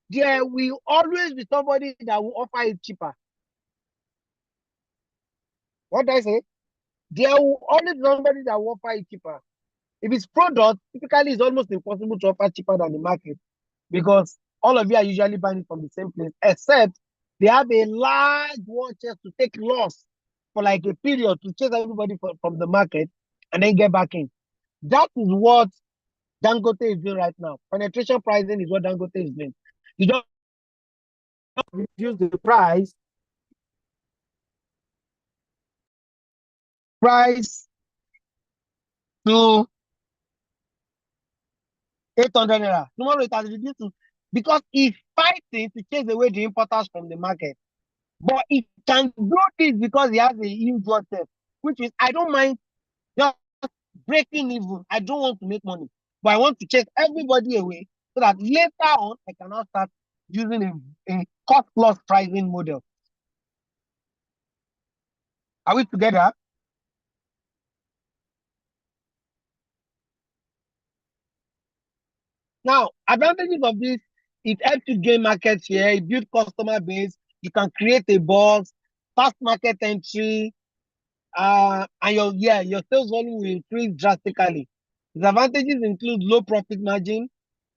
there will always be somebody that will offer it cheaper. What did I say? There will always be somebody that will offer it cheaper. If it's product, typically it's almost impossible to offer cheaper than the market because all of you are usually buying it from the same place, except they have a large war chest to take loss for like a period to chase everybody from the market and then get back in. That is what Dangote is doing right now. Penetration pricing is what Dangote is doing. You don't reduce the price to 800 naira. Tomorrow it has reduced to, because it's fighting to chase away the importers from the market. But it can do this because he has a huge water, which is, I don't mind just breaking even. I don't want to make money, but I want to chase everybody away so that later on I can now start using a cost plus pricing model. Are we together? Now, advantages of this, it helps you gain market share, it builds customer base, you can create a buzz, fast market entry, and your sales volume will increase drastically. Disadvantages include low profit margin,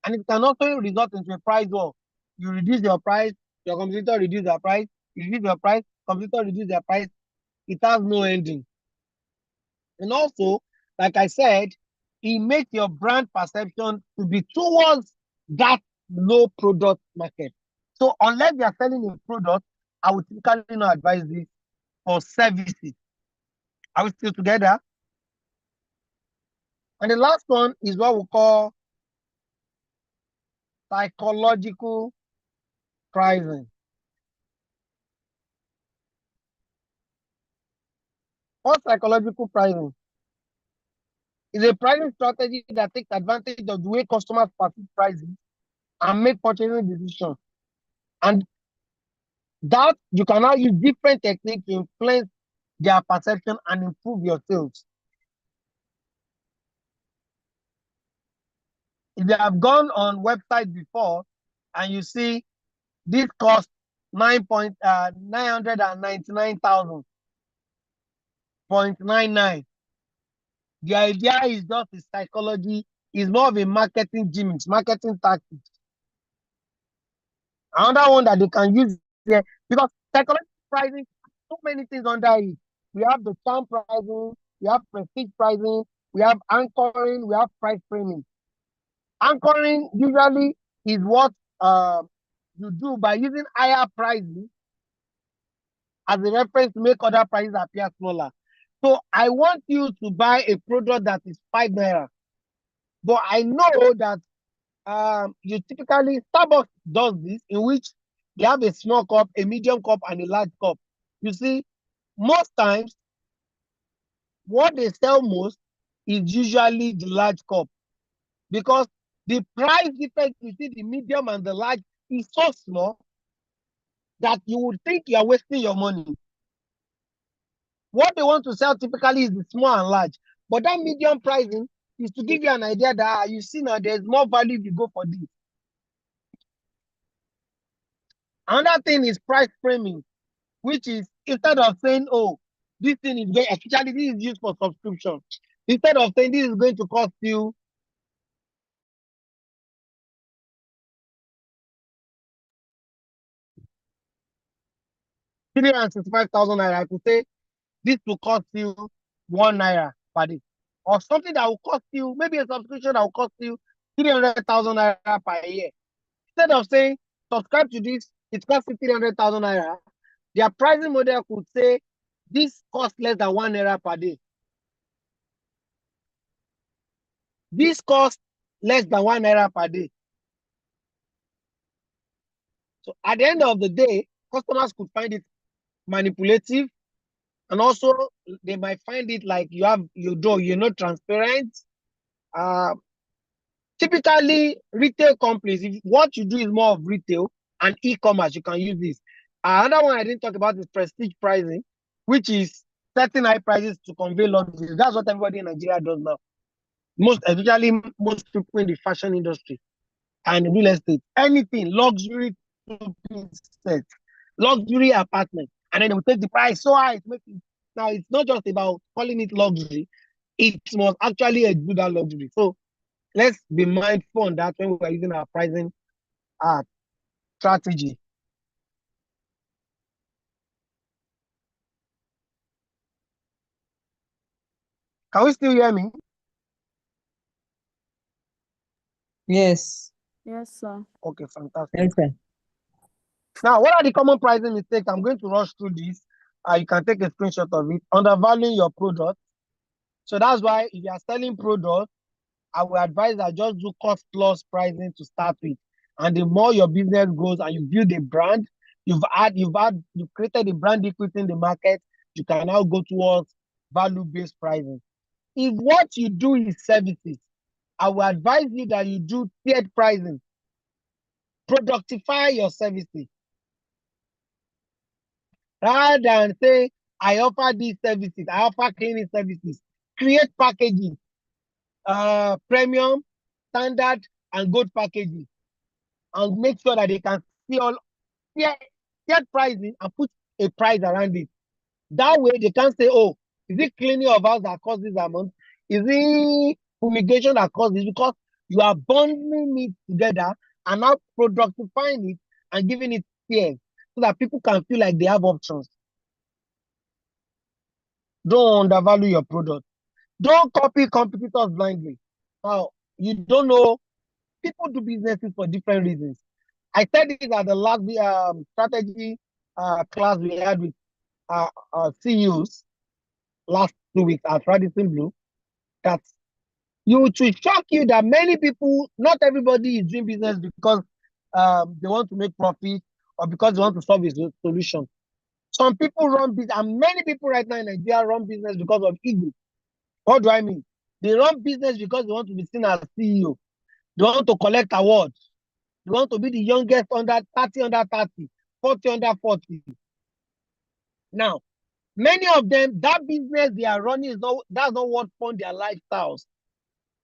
and it can also result into a price war. You reduce your price, your competitor reduce their price, you reduce your price, competitor reduce their price. It has no ending. And also, like I said, it makes your brand perception to be towards that low product market. So unless you are selling a product, I would typically not advise this for services. Are we still together? And the last one is what we call psychological pricing. What psychological pricing? Is a pricing strategy that takes advantage of the way customers perceive prices and make purchasing decisions. And that you can now use different techniques to influence their perception and improve your sales. If you have gone on website before and you see this cost 999,000.99, the idea is just a psychology, is more of a marketing gimmick, marketing tactics. Another one that they can use there, because psychological pricing, so many things under it. We have the charm pricing, we have prestige pricing, we have anchoring, we have price framing. Anchoring usually is what you do by using higher prices as a reference to make other prices appear smaller. So I want you to buy a product that is 5 naira, but I know that you typically, Starbucks does this, in which they have a small cup, a medium cup, and a large cup. You see, most times, what they sell most is usually the large cup, because the price difference between the medium and the large is so small that you would think you are wasting your money. What they want to sell typically is the small and large, but that medium pricing is to give you an idea that you see now there's more value if you go for this. Another thing is price framing, which is instead of saying, oh, this thing is going, especially this is used for subscription. Instead of saying this is going to cost you 365,000 naira, I could say this will cost you 1 naira per day. Or something that will cost you, maybe a subscription that will cost you 300,000 naira per year. Instead of saying, subscribe to this, it costs you 300,000 naira, their pricing model could say, this costs less than 1 naira per day. This costs less than 1 naira per day. So at the end of the day, customers could find it manipulative, and also they might find it like you're not transparent. Typically, retail companies, if what you do is more of retail and e-commerce, you can use this. Another one I didn't talk about is prestige pricing, which is setting high prices to convey luxury. That's what everybody in Nigeria does now. Especially most people in the fashion industry and real estate. Anything, luxury set, luxury apartment. And then they will take the price so high. Now, it's not just about calling it luxury. It must actually exude that luxury. So let's be mindful on that when we're using our pricing strategy. Can we still hear me? Yes. Yes, sir. Okay, fantastic. Yes, sir. Now, what are the common pricing mistakes? I'm going to rush through this. You can take a screenshot of it. Undervaluing your product. So that's why if you are selling products, I will advise that just do cost plus pricing to start with. And the more your business grows and you build a brand, you've created a brand equity in the market, you can now go towards value-based pricing. If what you do is services, I will advise you that you do tiered pricing. Productify your services. Rather than say, I offer these services, I offer cleaning services, create packaging, premium, standard, and gold packaging, and make sure that they can see all tiered pricing and put a price around it. That way they can say, oh, is it cleaning of house that costs this amount? Is it fumigation that costs this? Because you are bundling it together and now productifying it and giving it tiers so that people can feel like they have options. Don't undervalue your product. Don't copy competitors blindly. Now, you don't know. People do businesses for different reasons. I said this at the last strategy class we had with CEOs last 2 weeks at Radisson Blue, that it will shock you that many people, not everybody is doing business because they want to make profit or because they want to solve a solution. Some people run business, and many people right now in Nigeria run business because of ego. What do I mean? They run business because they want to be seen as CEO. They want to collect awards. They want to be the youngest under 30 under 30, 40 under 40. Now, many of them, that business they are running that's not what fund their lifestyles.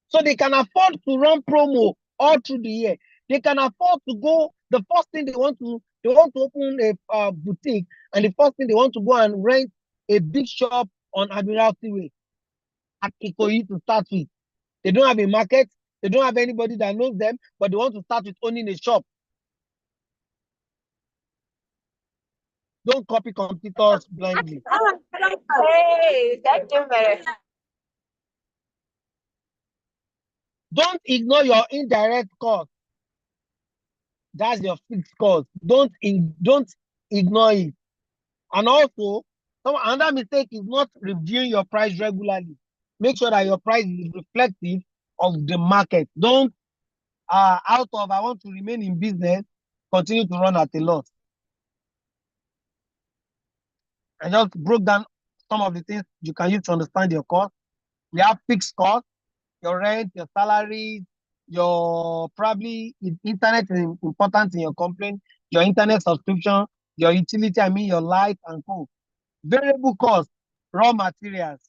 So they can afford to run promo all through the year. They can afford to go. The first thing they want to open a boutique, and the first thing they want to go and rent a big shop on Admiralty Way at Ikoyi to start with. They don't have a market. They don't have anybody that knows them, but they want to start with owning a shop. Don't copy competitors blindly. Hey, thank you very much. Don't ignore your indirect cost. That's your fixed cost. Don't ignore it. And also, another mistake is not reviewing your price regularly. Make sure that your price is reflective of the market. Don't out of I want to remain in business, continue to run at a loss. I just broke down some of the things you can use to understand your cost. We have fixed costs, your rent, your salary, your probably internet is important in your company, your internet subscription, your utility, your light and co. Variable cost, raw materials.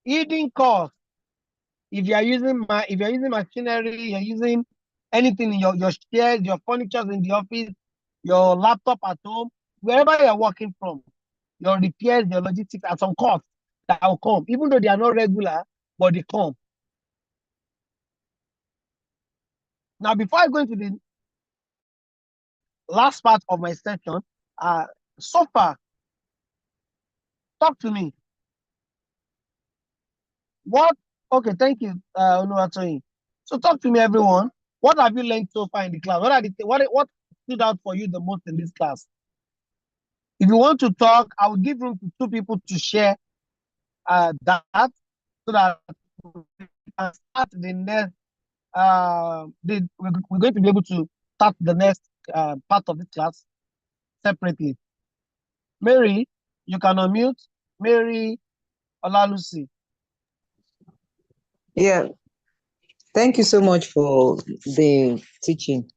Hidden cost. If you are using machinery, you're using anything in your shares, your furniture in the office, your laptop at home, wherever you're working from, your repairs, your logistics, and some costs that will come, even though they are not regular, but they come. Now, before I go into the last part of my section, so far, talk to me. Okay, thank you, Oluwatoyin. So talk to me, everyone. What have you learned so far in the class? What stood out for you the most in this class? If you want to talk, I will give room to 2 people to share that so that we can start the next. We're going to be able to start the next part of the class separately. Mary, you can unmute. Mary Olalusi. Yeah. Thank you so much for the teaching.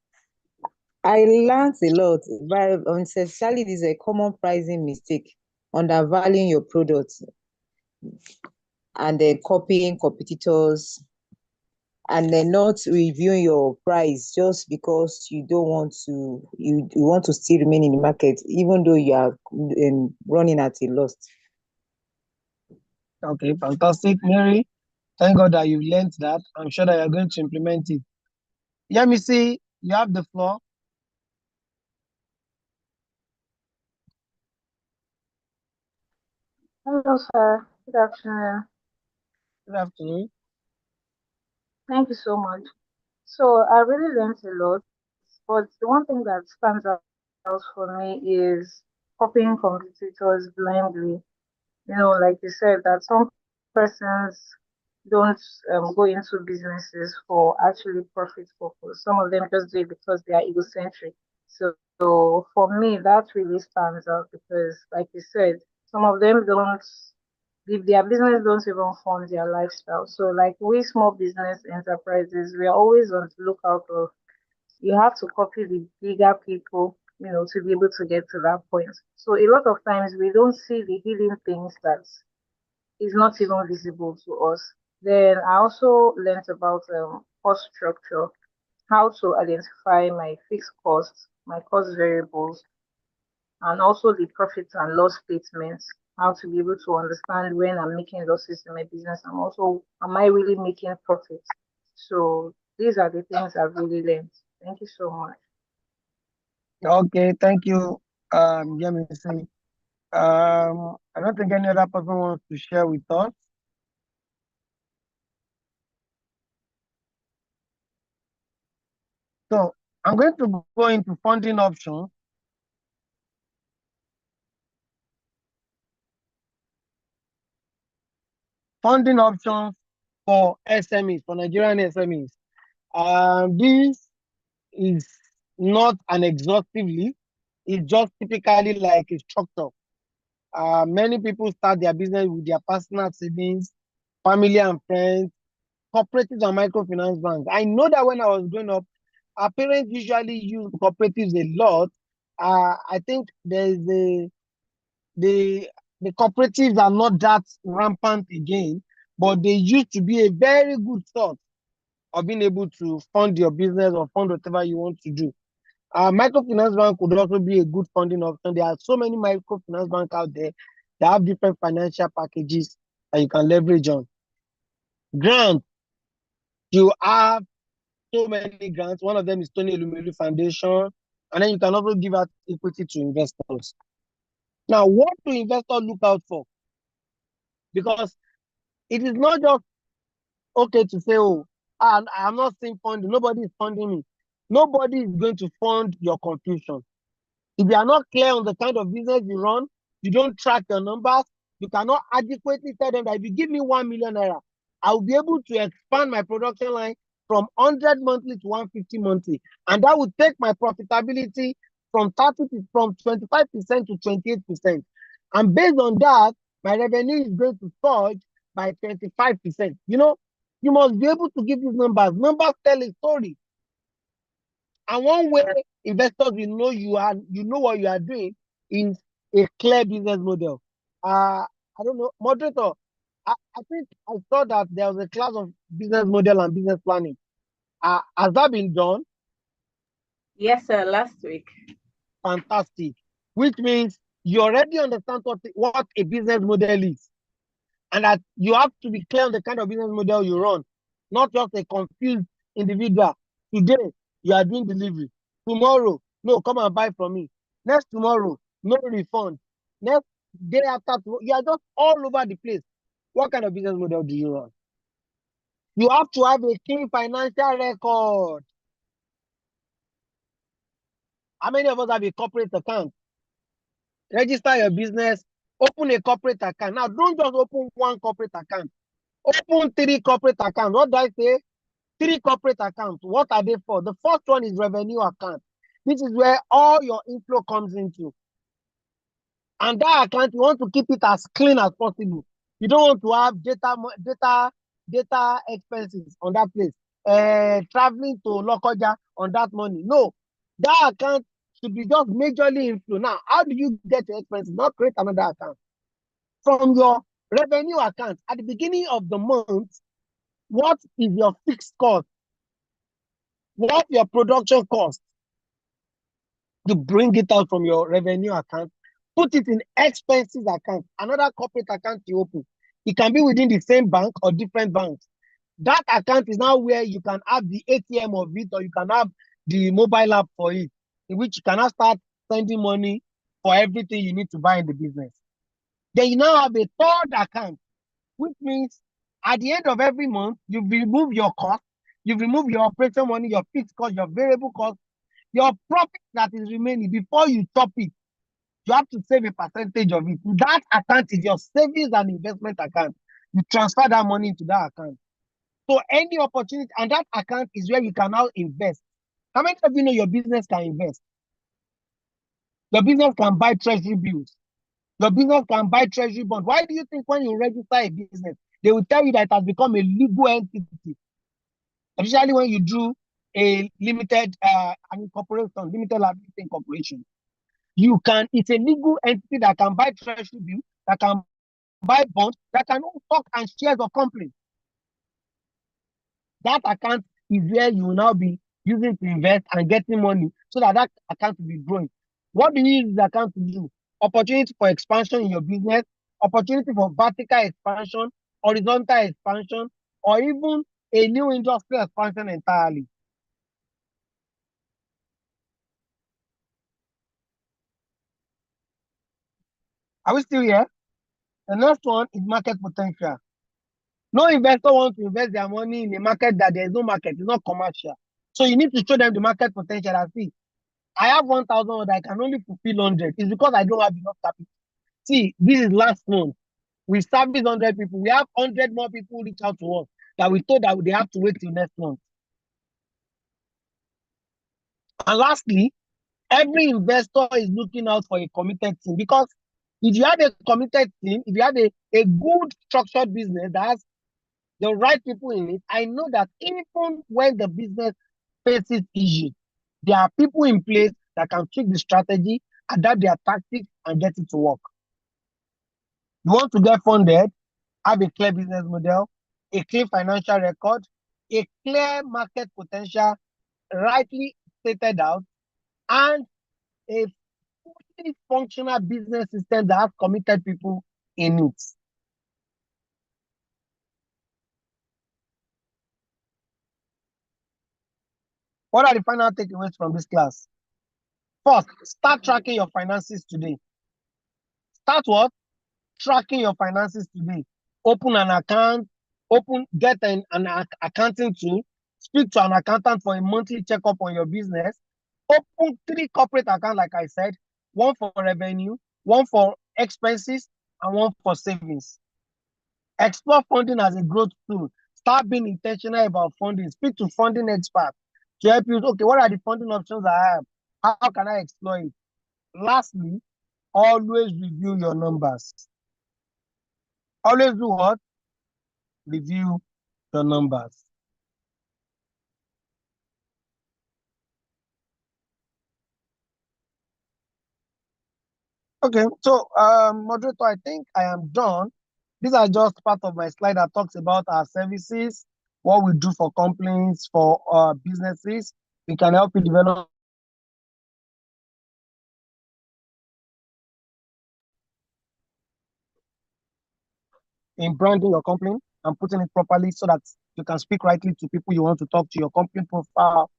I learned a lot, but especially this is a common pricing mistake, undervaluing your product and then copying competitors and then not reviewing your price just because you don't want to, you want to still remain in the market, even though you are running at a loss. Okay, fantastic, Mary. Thank God that you've learned that. I'm sure that you're going to implement it. Yeah, me see, you have the floor. Hello, sir. Good afternoon. Good afternoon. Thank you so much. So I really learned a lot, but the one thing that stands out for me is copying competitors blindly. Like you said, that some persons don't go into businesses for actually profit purpose. Some of them just do it because they are egocentric. So for me, that really stands out because, like you said, some of them don't, if their business don't even fund their lifestyle. So like we small business enterprises, we are always on the lookout of, you have to copy the bigger people, to be able to get to that point. So a lot of times we don't see the hidden things that is not even visible to us. Then I also learned about cost structure, how to identify my fixed costs, my cost variables, and also the profit and loss statements, how to be able to understand when I'm making losses in my business and also am I really making profits. So these are the things I've really learned. Thank you so much. Okay, thank you. Yeah, me see. I don't think any other person wants to share with us. So I'm going to go into funding options. Funding options for SMEs, for Nigerian SMEs. This is not an exhaustive list. It's just typically like a structure. Many people start their business with their personal savings, family and friends, cooperatives and microfinance banks. I know that when I was growing up, our parents usually use cooperatives a lot. I think the the cooperatives are not that rampant again, but they used to be a very good source of being able to fund your business or fund whatever you want to do. Microfinance bank could also be a good funding option. There are so many microfinance banks out there that have different financial packages that you can leverage on. Grant, you have so many grants. One of them is Tony Elumelu Foundation, and then you can also give out equity to investors. Now, what do investors look out for? Because it is not just okay to say, oh, I'm not seeing funding. Nobody is funding me. Nobody is going to fund your confusion. If you are not clear on the kind of business you run, you don't track your numbers, you cannot adequately tell them that if you give me 1 million naira, I will be able to expand my production line from 100 monthly to 150 monthly. And that would take my profitability from 25% to 28%. And based on that, my revenue is going to surge by 25%. You must be able to give these numbers. Numbers tell a story. And one way investors will know you know what you are doing is a clear business model. I don't know, moderator. I think I saw that there was a class of business model and business planning. Has that been done? Yes, sir, last week. Fantastic. Which means you already understand what a business model is. And that you have to be clear on the kind of business model you run, not just a confused individual. Today, you are doing delivery. Tomorrow, no, come and buy from me. Next tomorrow, no refund. Next day after, you are just all over the place. What kind of business model do you run? You have to have a clean financial record. How many of us have a corporate account? Register your business, open a corporate account. Now, don't just open one corporate account. Open 3 corporate accounts. What do I say? 3 corporate accounts. What are they for? The first one is revenue account. This is where all your inflow comes into. And that account, you want to keep it as clean as possible. You don't want to have data expenses on that place. Traveling to Lokoja on that money. No. That account should be just majorly inflow. Now, how do you get your expenses? Not create another account. From your revenue account, at the beginning of the month, what is your fixed cost? What your production cost? You bring it out from your revenue account, put it in expenses account, another corporate account you open. It can be within the same bank or different banks. That account is now where you can have the ATM of it, or you can have the mobile app for it, in which you can now start sending money for everything you need to buy in the business. Then you now have a third account, which means at the end of every month, you remove your cost, you remove your operation money, your fixed cost, your variable cost, your profit that is remaining. Before you top it, you have to save a percentage of it. That account is your savings and investment account. You transfer that money into that account. So any opportunity, and that account is where you can now invest. How many of you know your business can invest? Your business can buy treasury bills. Your business can buy treasury bonds. Why do you think when you register a business, they will tell you that it has become a legal entity? Especially when you do a limited incorporation, limited liability incorporation. You can, it's a legal entity that can buy treasury bills, that can buy bonds, that can own stock and shares of companies. That account is where you will now be using to invest and getting money so that that account will be growing. What do you use the account to do? Opportunity for expansion in your business, opportunity for vertical expansion, horizontal expansion, or even a new industrial expansion entirely. Are we still here? The next one is market potential. No investor wants to invest their money in a market that there is no market, it's not commercial. So you need to show them the market potential and see, I have 1,000, I can only fulfill 100. It's because I don't have enough capital. See, this is last month. We serviced 100 people. We have 100 more people reach out to us that we told that they have to wait till next month. And lastly, every investor is looking out for a committed team, because if you have a committed team, if you have a good structured business that has the right people in it, I know that even when the business faces issues, there are people in place that can tweak the strategy, adapt their tactics, and get it to work. You want to get funded, have a clear business model, a clear financial record, a clear market potential, rightly stated out, and a fully functional business system that has committed people in it. What are the final takeaways from this class? First, start tracking your finances today. Start what? Tracking your finances today. Open an account, get an accounting tool, speak to an accountant for a monthly checkup on your business. Open 3 corporate accounts, like I said, 1 for revenue, 1 for expenses, and 1 for savings. Explore funding as a growth tool. Start being intentional about funding. Speak to funding experts to help you. Okay, what are the funding options I have? How can I explore it? Lastly, always review your numbers. Always do what? Review your numbers. Okay, so moderator, I think I am done. These are just part of my slide that talks about our services, what we do for companies, for businesses. We can help you develop in branding your company and putting it properly so that you can speak rightly to people you want to talk to, your company profile,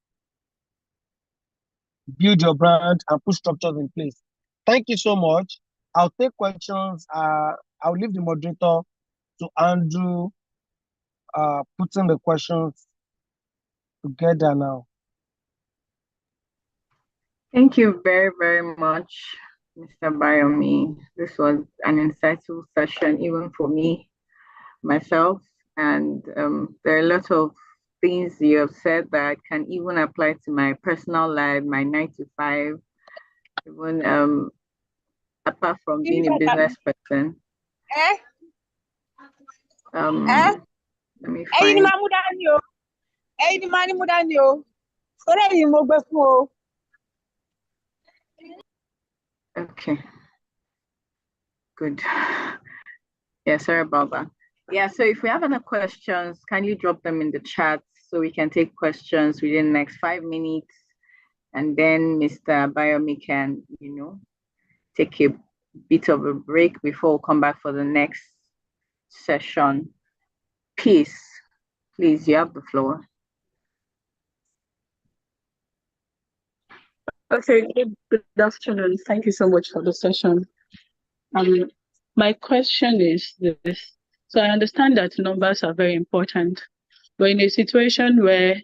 build your brand, and put structures in place. Thank you so much. I'll take questions. I'll leave the moderator to Andrew putting the questions together now. Thank you very, very much, Mr. Bayomi. This was an insightful session, even for me, myself. And there are a lot of things you have said that can even apply to my personal life, my 9 to 5, even apart from being a business person. Let me find. Okay, good. Yeah, sorry about that. Yeah, so if we have any questions, can you drop them in the chat so we can take questions within the next 5 minutes? And then Mr. Bayomi can, take a bit of a break before we come back for the next session. Peace. Please, you have the floor. Okay, good afternoon. Thank you so much for the session. My question is this. So I understand that numbers are very important, but in a situation where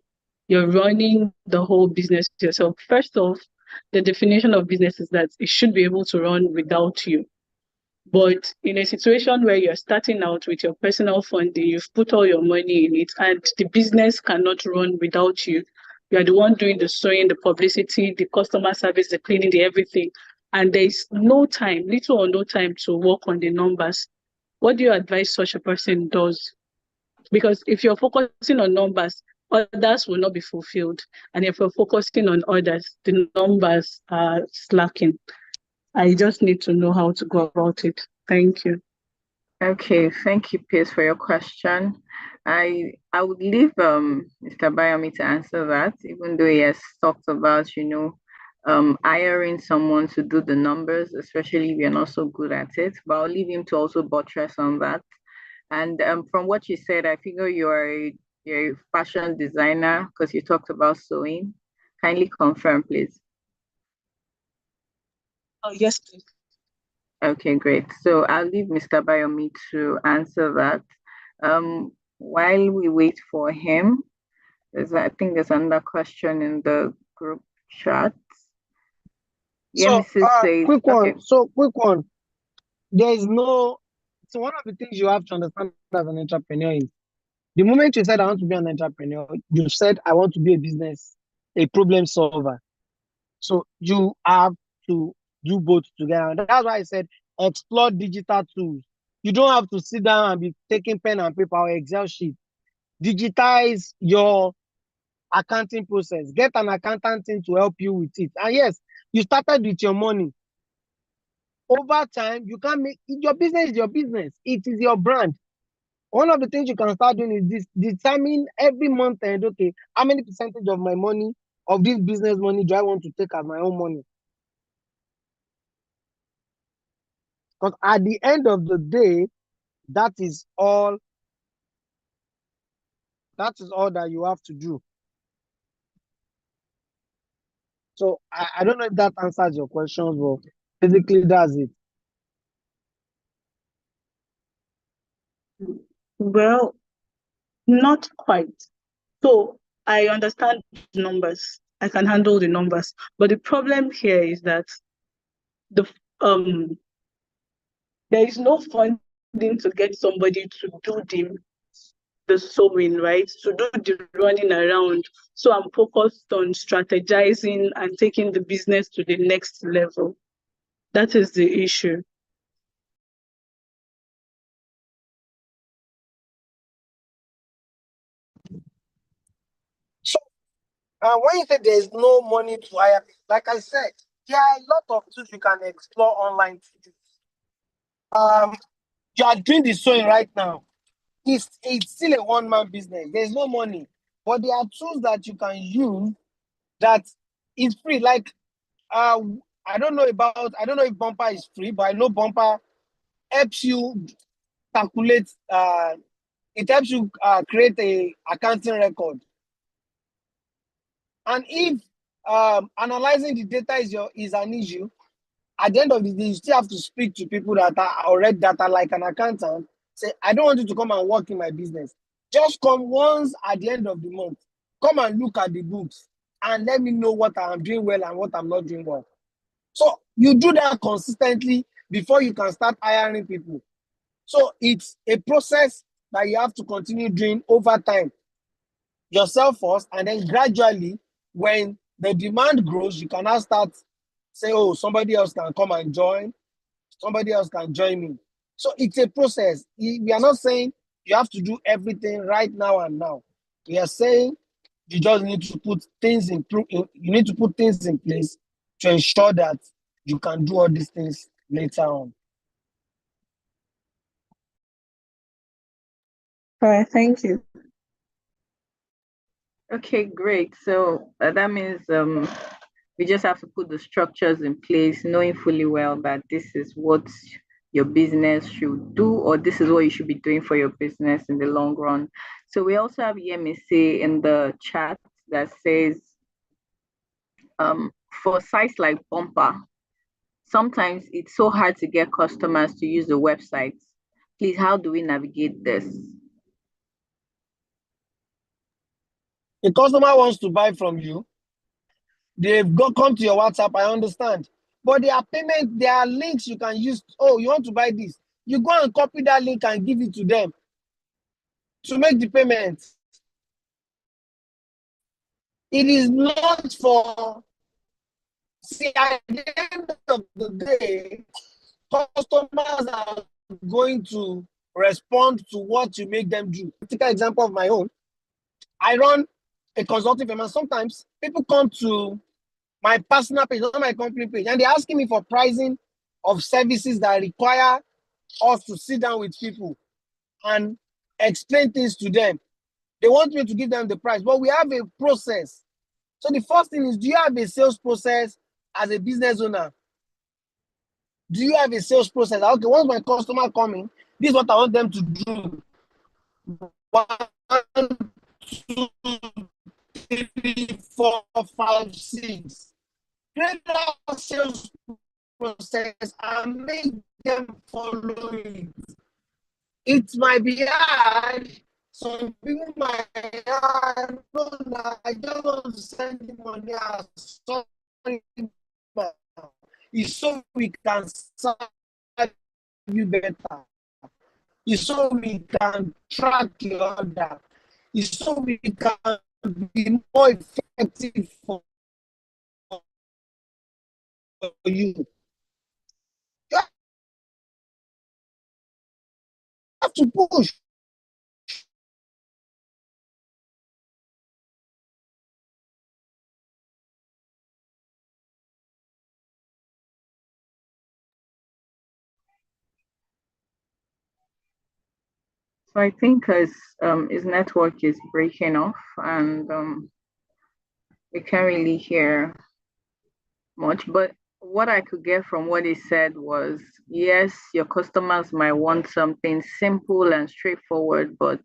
you're running the whole business yourself, first off, the definition of business is that it should be able to run without you. But in a situation where you're starting out with your personal funding, you've put all your money in it, and the business cannot run without you. You're the one doing the sewing, the publicity, the customer service, the cleaning, the everything. And there's no time, little or no time to work on the numbers. What do you advise such a person does? Because if you're focusing on numbers, others will not be fulfilled. And if you're focusing on others, the numbers are slacking. I just need to know how to go about it. Thank you. Okay, thank you, Pierce, for your question. I would leave Mr. Bayomi to answer that, even though he has talked about, hiring someone to do the numbers, especially if you're not so good at it. But I'll leave him to also buttress on that. And from what you said, I figure you're a fashion designer because you talked about sewing. Kindly confirm, please. Oh, yes, please. Okay, great. So I'll leave Mr. Bayomi to answer that. While we wait for him, I think there's another question in the group chat. Yeah, So, Mrs. says, quick one. okay. So, quick one. There's no. So, one of the things you have to understand as an entrepreneur is the moment you said, I want to be an entrepreneur, you said, I want to be a problem solver. So, you have to do both together. And that's why I said, explore digital tools. You don't have to sit down and be taking pen and paper or Excel sheet. Digitize your accounting process. Get an accountant in to help you with it. And yes, you started with your money. Over time, you can make your business is your business. It is your brand. One of the things you can start doing is this: determine every month and okay, how many percentage of my money, of this business money, do I want to take as my own money? Because at the end of the day, that is all. That is all that you have to do. So I don't know if that answers your questions, but basically that's it. Well, not quite. So I understand the numbers. I can handle the numbers. But the problem here is that the there is no funding to get somebody to do the sewing, right? To do the running around. So I'm focused on strategizing and taking the business to the next level. That is the issue. So when you say there's no money to hire, like I said, there are a lot of tools you can explore online to do. You are doing the sewing right now. It's still a one-man business. There's no money, but there are tools that you can use that is free. Like I don't know if Bumper is free, but I know Bumper helps you calculate. It helps you create a accounting record. And if analyzing the data is an issue, at the end of the day, you still have to speak to people that are already data like an accountant. Say, I don't want you to come and work in my business. Just come once at the end of the month. Come and look at the books and let me know what I'm doing well and what I'm not doing well. So you do that consistently before you can start hiring people. So it's a process that you have to continue doing over time. Yourself first, and then gradually, when the demand grows, you can now start say, oh, somebody else can come and join, somebody else can join me. So it's a process. We are not saying you have to do everything right now and now. We are saying you just need to put things in place to ensure that you can do all these things later on. All right, thank you. Okay, great. So that means we just have to put the structures in place, knowing fully well that this is what your business should do, or this is what you should be doing for your business in the long run. So we also have Yemisi in the chat that says, for sites like Bumper, sometimes it's so hard to get customers to use the website. Please, how do we navigate this? A customer wants to buy from you. They've come to your WhatsApp, I understand. But there are payment, there are links you can use. Oh, you want to buy this? You go and copy that link and give it to them to make the payment. It is not for, see, at the end of the day, customers are going to respond to what you make them do. Take an example of my own. I run a consulting firm, and sometimes people come to my personal page, not my company page, and they're asking me for pricing of services that require us to sit down with people and explain things to them. They want me to give them the price, but we have a process. So the first thing is, do you have a sales process as a business owner? Do you have a sales process? Okay, once my customer coming, this is what I want them to do. 1, 2, 3, 4, 5, 6. Create that sales process and make them follow it. It might be hard. Some people might hard. No, I don't want to send the money out. Sorry, it's so we can serve you better. It's so we can track your order. It's so we can be more effective for you. You have to push. So I think his network is breaking off, and we can't really hear much. But what I could get from what he said was, yes, your customers might want something simple and straightforward, but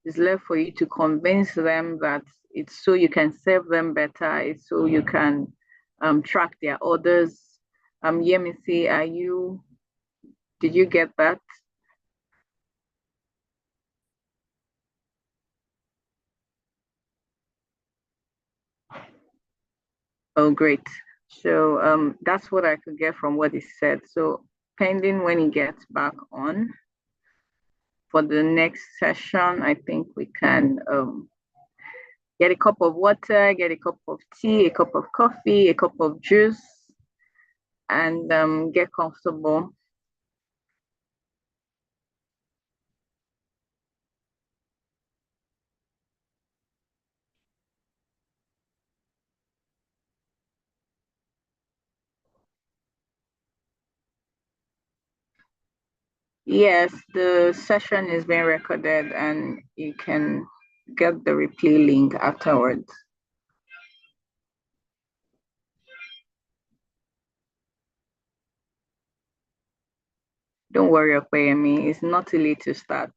it's left for you to convince them that it's so you can serve them better, it's so you can track their orders. Yemisi, did you get that? Oh, great. So that's what I could get from what he said. So pending when he gets back on for the next session, I think we can get a cup of water, get a cup of tea, a cup of coffee, a cup of juice, and get comfortable. Yes, the session is being recorded and you can get the replay link afterwards. Don't worry, Opeyemi, it's not too late to start.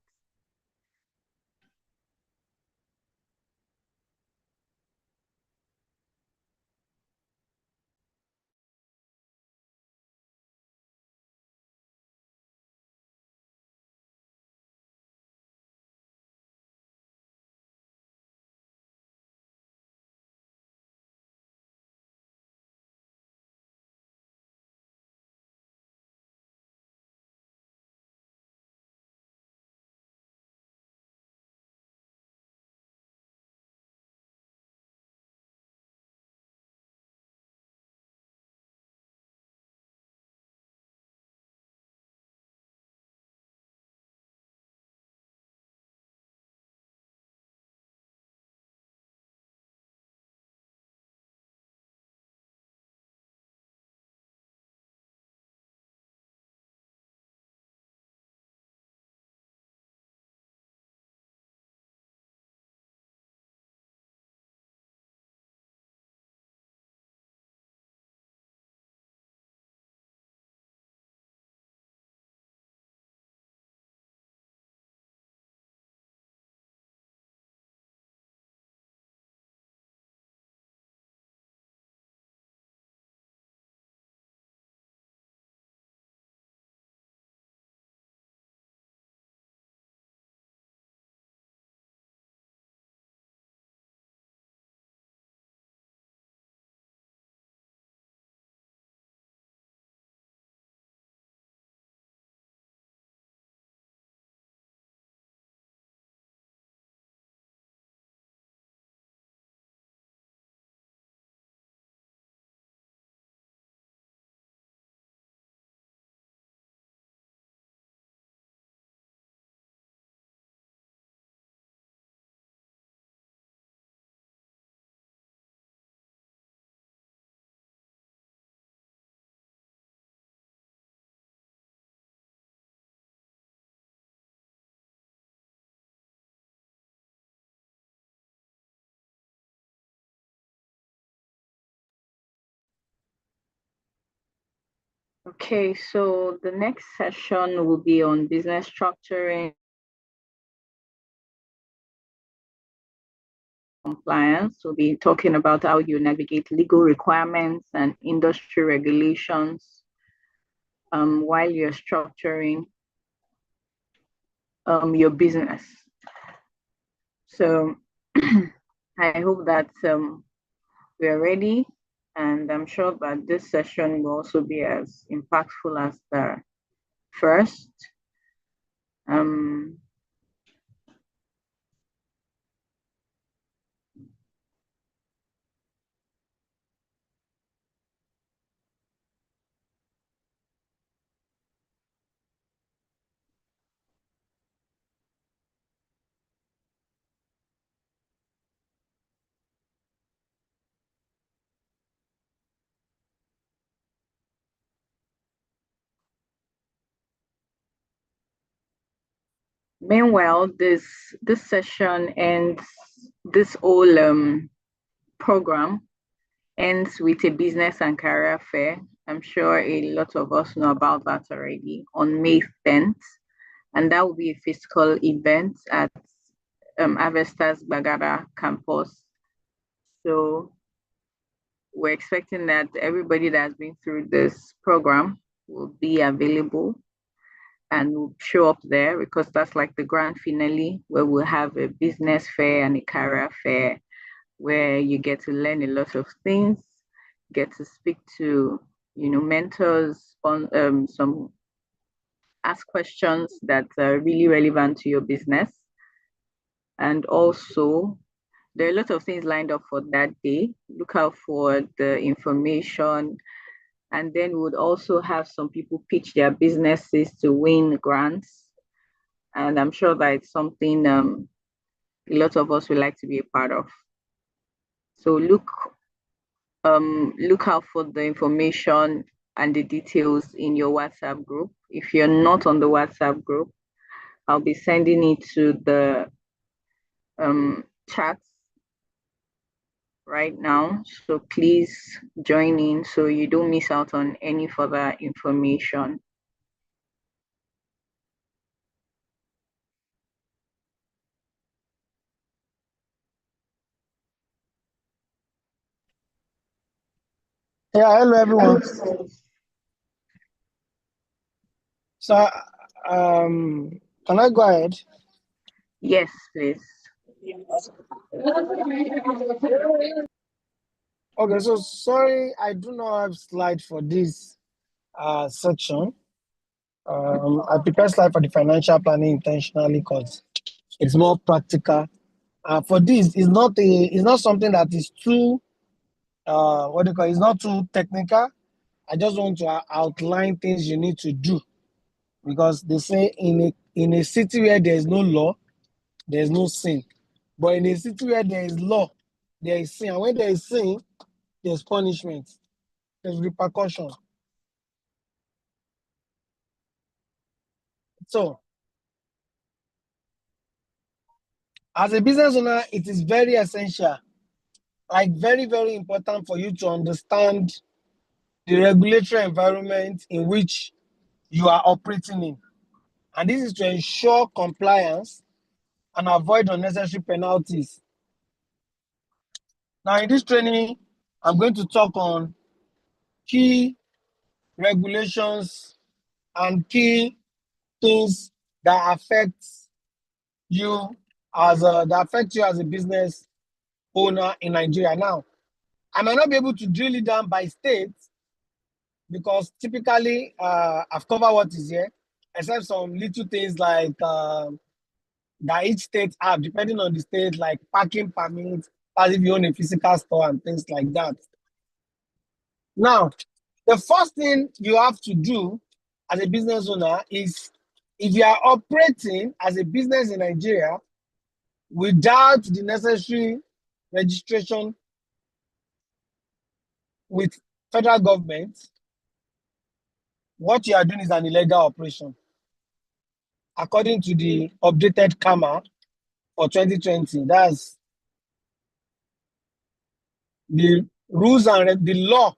Okay, so the next session will be on business structuring, compliance. We'll be talking about how you navigate legal requirements and industry regulations while you're structuring your business. So I hope that we are ready, and I'm sure that this session will also be as impactful as the first. Um, Meanwhile, this session ends, this whole program ends with a business and career fair. I'm sure a lot of us know about that already, on May 10th. And that will be a physical event at Avesta's Bagada campus. So we're expecting that everybody that's been through this program will be available and will show up there, because that's like the grand finale, where we'll have a business fair and a career fair where you get to learn a lot of things, get to speak to, mentors on some, ask questions that are really relevant to your business. And also, there are a lot of things lined up for that day. Look out for the information. And then we would also have some people pitch their businesses to win grants. And I'm sure that it's something a lot of us would like to be a part of. So look out for the information and the details in your WhatsApp group. If you're not on the WhatsApp group, I'll be sending it to the chat right now. So please join in so you don't miss out on any further information. Yeah, hello everyone. So, can I go ahead? Yes, please. Okay, so sorry, I do not have slide for this section. I prepared slide for the financial planning intentionally because it's more practical. For this, it's not something that is too what do you call it? It's not too technical. I just want to outline things you need to do, because they say in a city where there is no law, there is no sin. But in a city where there is law, there is sin. And when there is sin, there's punishment, there's repercussion. So, as a business owner, it is very essential, like very, very important for you to understand the regulatory environment in which you are operating in. And this is to ensure compliance and avoid unnecessary penalties. Now, in this training, I'm going to talk on key regulations and key things that affect you as a business owner in Nigeria. Now, I might not be able to drill it down by state, because typically I've covered what is here, except some little things like that each state have, depending on the state, like parking permits, as if you own a physical store and things like that. Now, the first thing you have to do as a business owner is, if you are operating as a business in Nigeria without the necessary registration with federal government, what you are doing is an illegal operation, according to the updated CAMA for 2020. That's the rules and the law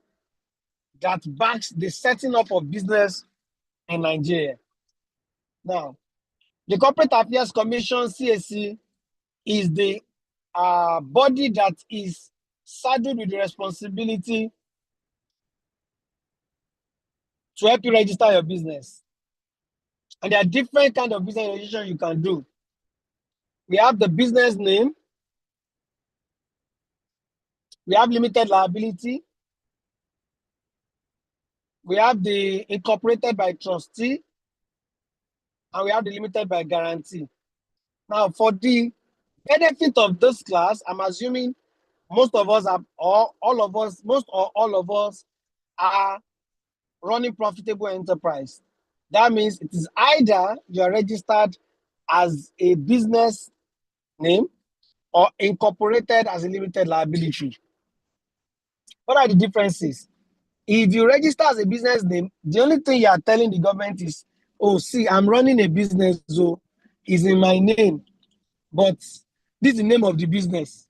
that backs the setting up of business in Nigeria. Now, the Corporate Affairs Commission, CAC, is the body that is saddled with the responsibility to help you register your business. And there are different kinds of business registration you can do. We have the business name, we have limited liability, we have the incorporated by trustee, and we have the limited by guarantee. Now, for the benefit of this class, I'm assuming most of us are running profitable enterprise. That means it is either you're registered as a business name or incorporated as a limited liability. What are the differences? If you register as a business name, the only thing you are telling the government is, oh, see, I'm running a business, so it's in my name, but this is the name of the business.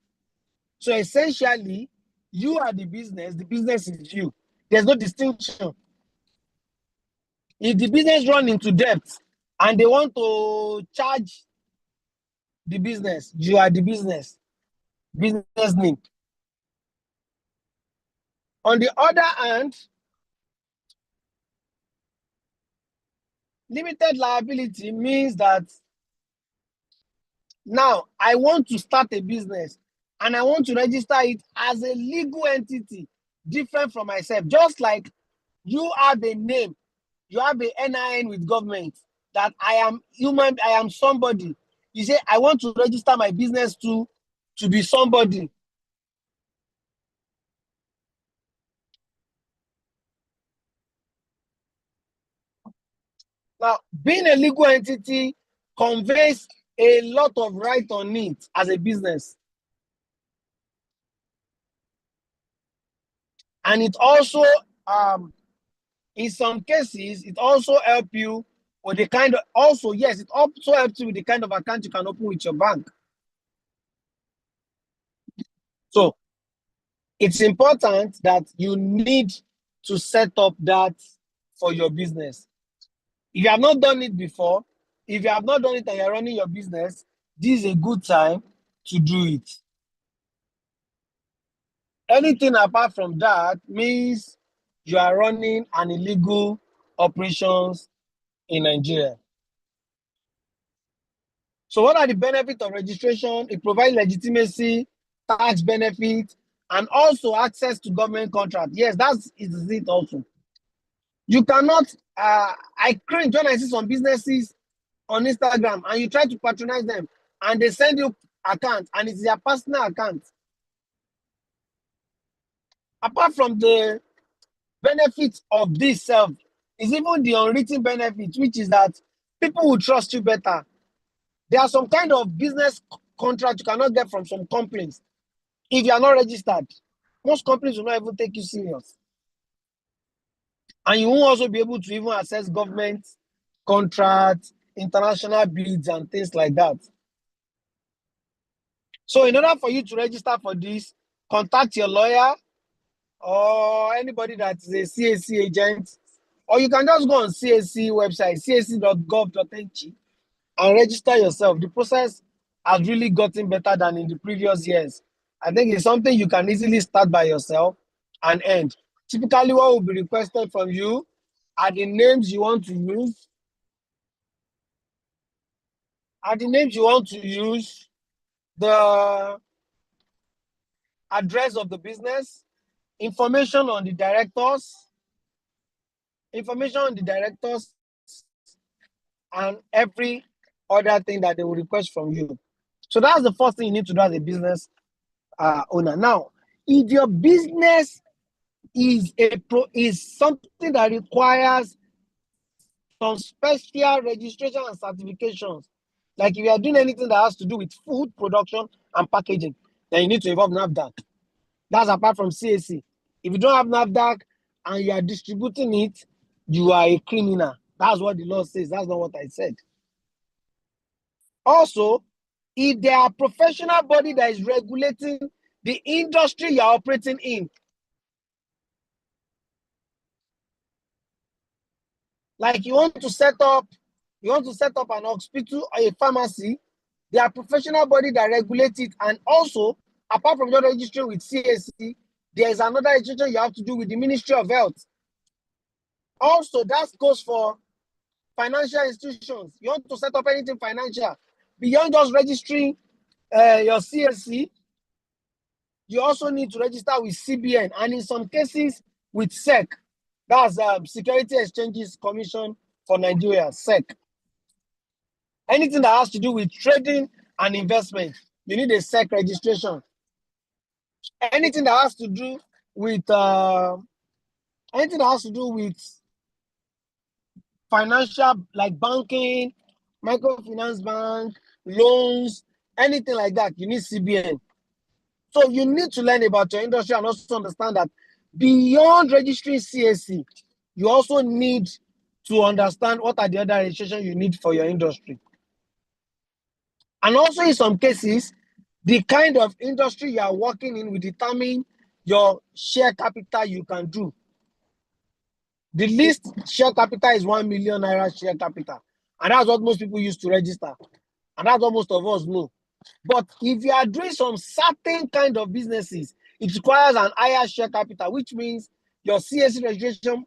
So essentially, you are the business is you. There's no distinction. If the business run into debt and they want to charge the business, you are the business name. On the other hand, limited liability means that now I want to start a business and I want to register it as a legal entity different from myself. Just like you have a name, you have a NIN with government that I am human, I am somebody. You say, I want to register my business to be somebody. Now, being a legal entity conveys a lot of right on it as a business. And it also, in some cases, it also helps you with the kind of, also, yes, it also helps you with the kind of account you can open with your bank. So, it's important that you need to set up that for your business. If you have not done it before, if you have not done it and you're running your business, this is a good time to do it. Anything apart from that means you are running an illegal operations in Nigeria. So what are the benefits of registration? It provides legitimacy, tax benefits, and also access to government contract. Yes, that's it also. You cannot, I cringe when I see some businesses on Instagram and you try to patronize them and they send you account and it's their personal account. Apart from the benefits of this self, is even the unwritten benefit, which is that people will trust you better. There are some kind of business contract you cannot get from some companies. If you are not registered, most companies will not even take you serious. And you won't also be able to even access government contracts, international bids, and things like that. So in order for you to register for this, contact your lawyer or anybody that is a CAC agent, or you can just go on CAC website, cac.gov.ng, and register yourself. The process has really gotten better than in the previous years. I think it's something you can easily start by yourself and end. Typically, what will be requested from you are the names you want to use, the address of the business, information on the directors, and every other thing that they will request from you. So that's the first thing you need to do as a business owner. Now, if your business is something that requires some special registration and certifications, like if you are doing anything that has to do with food production and packaging, then you need to involve NAFDAC. That's apart from CAC. If you don't have NAFDAC and you are distributing it, you are a criminal. That's what the law says. That's not what I said. Also, if there are professional body that is regulating the industry you're operating in, Like you want to set up an hospital or a pharmacy, there are professional body that regulate it. And also, apart from your registering with CAC, there is another registration you have to do with the Ministry of Health. Also, that goes for financial institutions. You want to set up anything financial, beyond just registering your CAC, you also need to register with CBN, and in some cases with SEC. That's Security Exchanges Commission for Nigeria, SEC. Anything that has to do with trading and investment, you need a SEC registration. Anything that has to do with financial, like banking, microfinance bank, loans, anything like that, you need CBN. So you need to learn about your industry and also understand that beyond registering CAC, you also need to understand what are the other registrations you need for your industry. And also in some cases, the kind of industry you are working in will determine your share capital you can do. The least share capital is 1 million naira share capital. And that's what most people used to register. And that's what most of us know. But if you are doing some certain kind of businesses, it requires an higher share capital, which means your CAC registration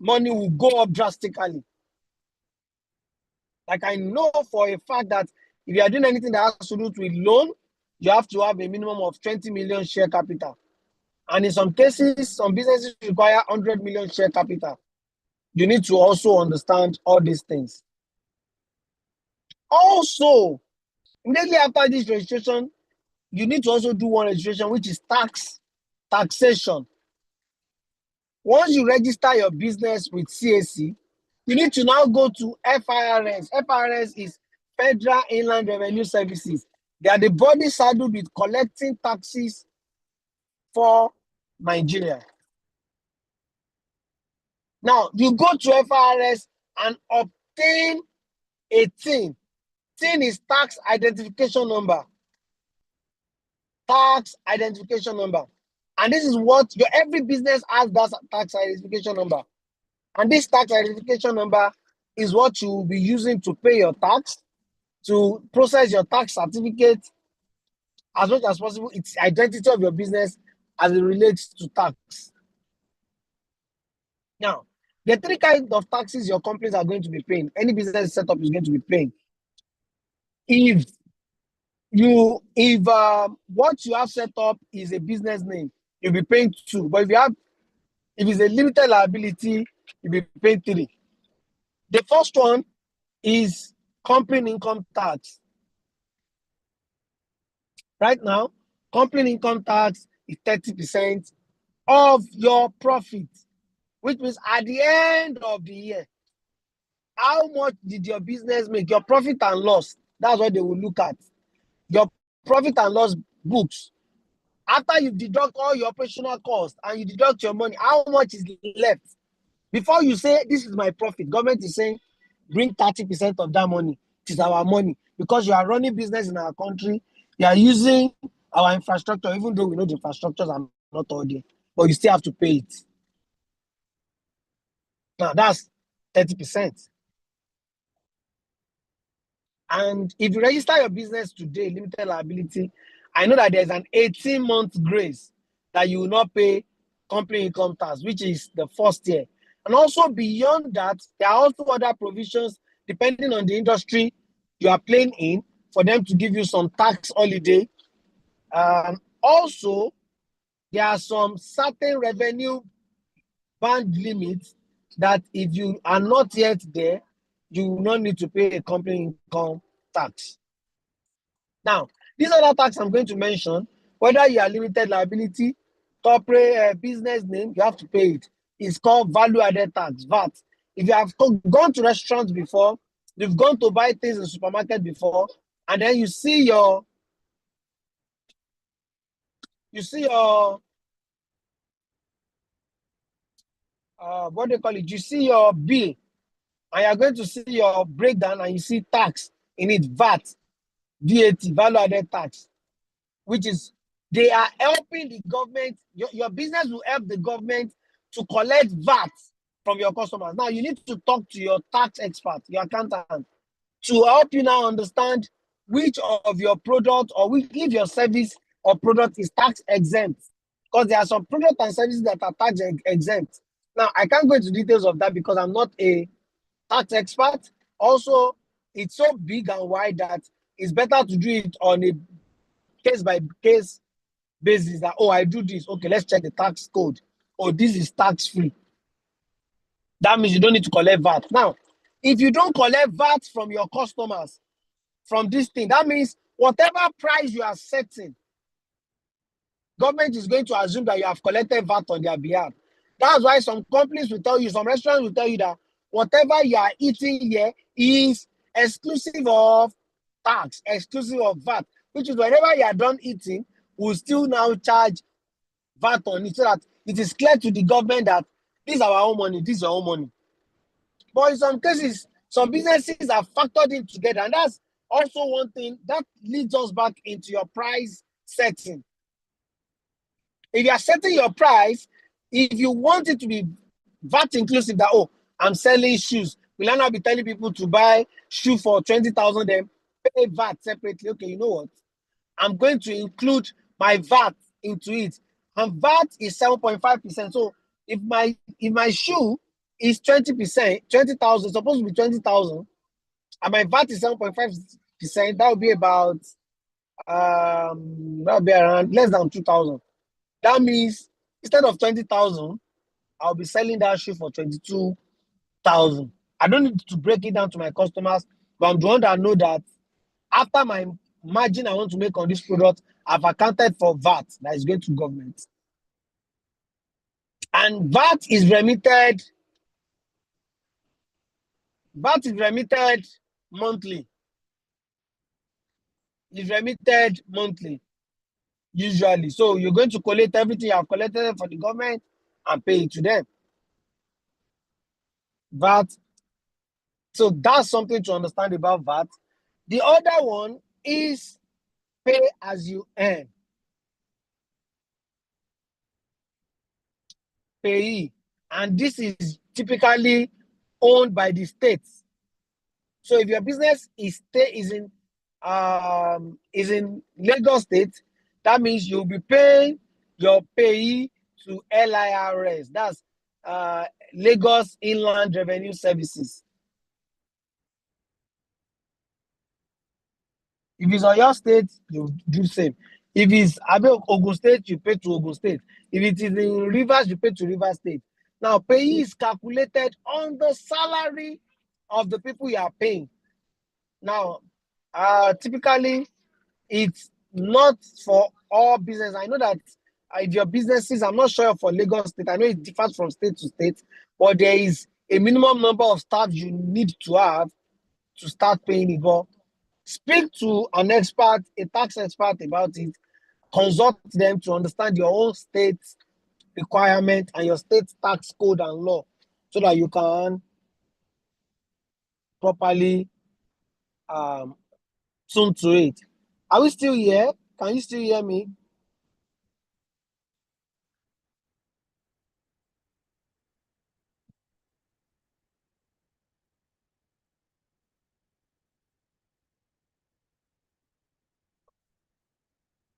money will go up drastically. Like I know for a fact that if you are doing anything that has to do with loan, you have to have a minimum of 20 million share capital. And in some cases, some businesses require 100 million share capital. You need to also understand all these things. Also, immediately after this registration, you need to also do one registration, which is taxation. Once you register your business with CAC, you need to now go to FIRS. FIRS is Federal Inland Revenue Services. They are the body saddled with collecting taxes for Nigeria. Now, you go to FIRS and obtain a TIN. TIN is tax identification number. Tax identification number. And this is what every business has, that tax identification number. And this tax identification number is what you will be using to pay your tax, to process your tax certificate. As much as possible, it's identity of your business as it relates to tax. Now, the three kinds of taxes your companies are going to be paying. Any business setup is going to be paying. If what you have set up is a business name, you'll be paying 2. But if it's a limited liability, you'll be paying 3. The first one is company income tax. Right now, company income tax is 30% of your profit, which means at the end of the year, how much did your business make? Your profit and loss. That's what they will look at. Your profit and loss books. After you deduct all your operational costs and you deduct your money, how much is left? Before you say, this is my profit, government is saying, bring 30% of that money. It is our money. Because you are running business in our country, you are using our infrastructure, even though we know the infrastructures are not all there, but you still have to pay it. Now, that's 30%. And if you register your business today, limited liability, I know that there's an 18-month grace that you will not pay company income tax, which is the first year. And also beyond that, there are also other provisions, depending on the industry you are playing in, for them to give you some tax holiday. Also, there are some certain revenue band limits that if you are not yet there, you will not need to pay a company income tax. Now, these other tax I'm going to mention, whether you are limited liability, corporate business name, you have to pay it. It's called value-added tax, VAT. If you have gone to restaurants before, you've gone to buy things in the supermarket before, and then you see your what they call it, you see your bill, and you're going to see your breakdown, and you see tax in it, VAT, value-added tax, which is, they are helping the government. Your business will help the government to collect VAT from your customers. Now you need to talk to your tax expert, your accountant, to help you now understand which of your product or if your service or product is tax exempt. Because there are some products and services that are tax exempt. Now, I can't go into details of that because I'm not a tax expert. Also, it's so big and wide that it's better to do it on a case by case basis that, oh, I do this. Okay, let's check the tax code. Oh, this is tax free. That means you don't need to collect VAT. Now, if you don't collect VAT from your customers from this thing, that means whatever price you are setting, government is going to assume that you have collected VAT on their behalf. That's why some companies will tell you, some restaurants will tell you that whatever you are eating here is exclusive of tax, exclusive of VAT, which is whenever you are done eating, we'll still now charge VAT on it so that it is clear to the government that this is our own money, this is your own money. But in some cases, some businesses are factored in together, and that's also one thing that leads us back into your price setting. If you are setting your price, if you want it to be VAT inclusive, that, oh, I'm selling shoes, will I not be telling people to buy shoe for 20,000 then pay VAT separately? Okay, you know what? I'm going to include my VAT into it. And VAT is 7.5%. So if my shoe is 20%, 20,000, supposed to be 20,000, and my VAT is 7.5%, that would be about around less than 2,000. That means instead of 20,000, I'll be selling that shoe for 22,000. I don't need to break it down to my customers, but I'm the one that know that after my margin I want to make on this product, I've accounted for VAT that is going to government. And VAT is remitted monthly. It's remitted monthly, usually. So you're going to collect everything you have collected for the government and pay it to them. VAT. So that's something to understand about VAT. The other one is pay as you earn. Payee. And this is typically owned by the states. So if your business is in Lagos State, that means you'll be paying your payee to LIRS. That's Lagos Inland Revenue Services. If it's on your state, you do the same. If it's Ogun State, you pay to Ogun State. If it is in Rivers, you pay to Rivers State. Now, payee is calculated on the salary of the people you are paying. Now, typically, it's not for all business. I know that if your businesses, I'm not sure for Lagos State, I know it differs from state to state, but there is a minimum number of staff you need to have to start paying it. But speak to an expert, a tax expert about it, consult them to understand your own state requirement and your state tax code and law so that you can properly tune to it. Are we still here? Can you still hear me?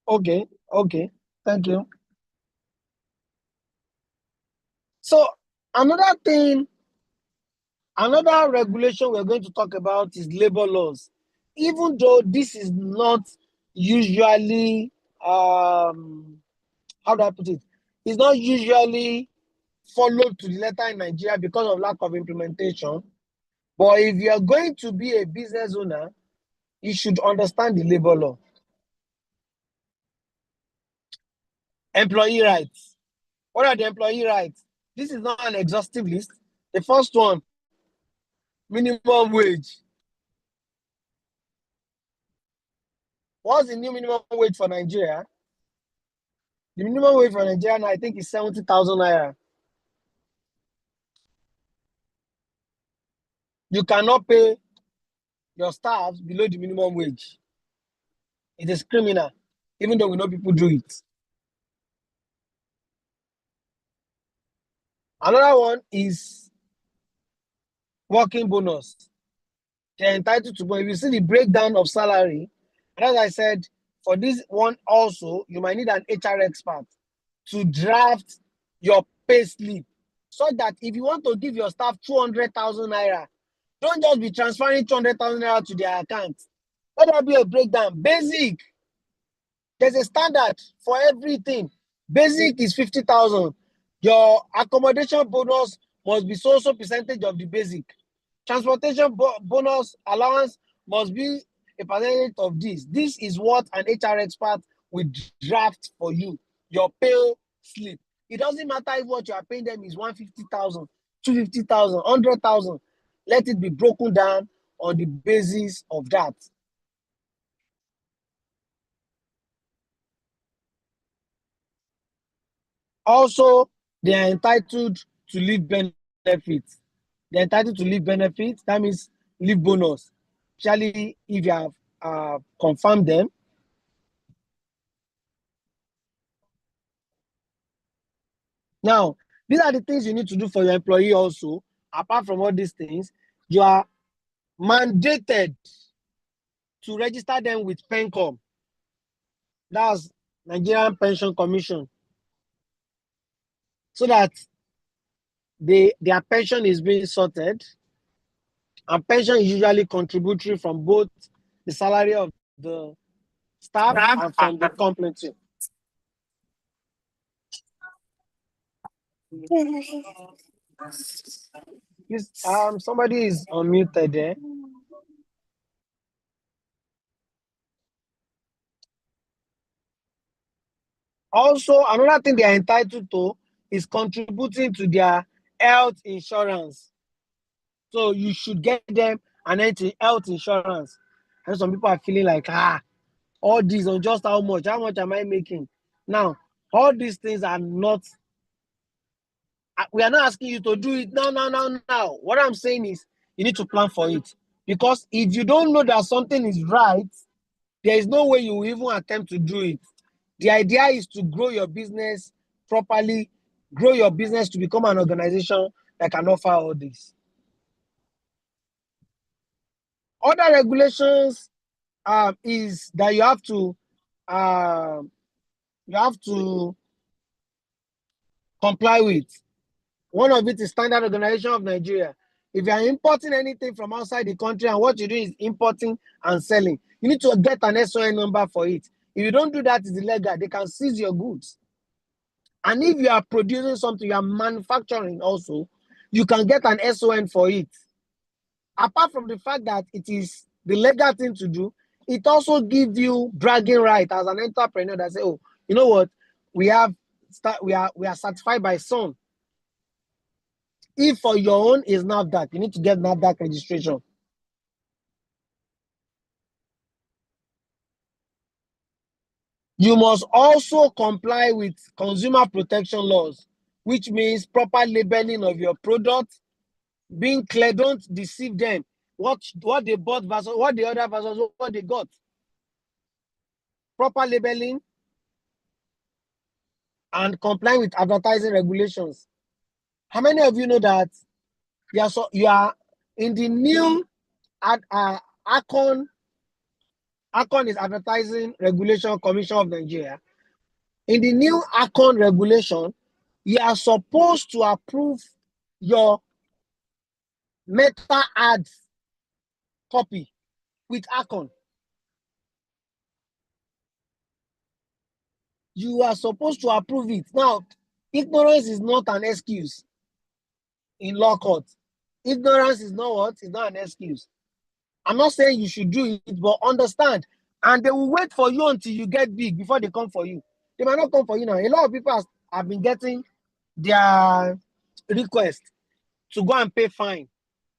Okay, thank you. So another regulation we're going to talk about is labor laws. Even though this is not usually, how do I put it? It's not usually followed to the letter in Nigeria because of lack of implementation. But if you are going to be a business owner, you should understand the labor law. Employee rights. What are the employee rights? This is not an exhaustive list. The first one, minimum wage. What's the new minimum wage for Nigeria? The minimum wage for Nigeria now, I think, is 70,000 naira. You cannot pay your staff below the minimum wage. It is criminal, even though we know people do it. Another one is working bonus. They're entitled to, but if you see the breakdown of salary, and as I said, for this one also, you might need an HR expert to draft your pay slip so that if you want to give your staff 200,000 naira, don't just be transferring 200,000 naira to their account. Let there be a breakdown. Basic, there's a standard for everything. Basic is 50,000. Your accommodation bonus must be so percentage of the basic. Transportation bonus allowance must be a percentage of this. This is what an HR expert will draft for you. Your pay slip. It doesn't matter if what you are paying them is 150,000, 250,000, 100,000. Let it be broken down on the basis of that. Also, they are entitled to leave benefits. They're entitled to leave benefits. That means leave bonus. Especially if you have confirmed them. Now, these are the things you need to do for your employee also. Apart from all these things, you are mandated to register them with PENCOM. That's Nigerian Pension Commission. So that their pension is being sorted. And pension is usually contributory from both the salary of the staff and from the company too. Please, somebody is unmuted there. Also, another thing they are entitled to is contributing to their health insurance. So you should get them an health insurance. And some people are feeling like, all these on just how much am I making? Now, all these things are not, we are not asking you to do it now. What I'm saying is you need to plan for it. Because if you don't know that something is right, there is no way you will even attempt to do it. The idea is to grow your business properly, grow your business to become an organization that can offer all this. Other regulations is that you have to comply with. One of it is Standard Organization of Nigeria. If you are importing anything from outside the country and what you do is importing and selling, you need to get an SON number for it. If you don't do that, it's illegal. They can seize your goods. And if you are producing something, you are manufacturing also, you can get an SON for it. Apart from the fact that it is the legal thing to do, it also gives you bragging right as an entrepreneur that say, oh, you know what, we are certified by SON. If for your own is NAFDAC, you need to get NAFDAC registration. You must also comply with consumer protection laws, which means proper labeling of your product, being clear, don't deceive them. What they bought versus what the other versus what they got. Proper labeling and complying with advertising regulations. How many of you know that you are in the new ACON is Advertising Regulation Commission of Nigeria. In the new ACON regulation, you are supposed to approve your meta ads copy with ACON. You are supposed to approve it. Now, ignorance is not an excuse in law court. Ignorance is not what? It's not an excuse. I'm not saying you should do it, but understand. And they will wait for you until you get big before they come for you. They might not come for you now. A lot of people have been getting their request to go and pay fine.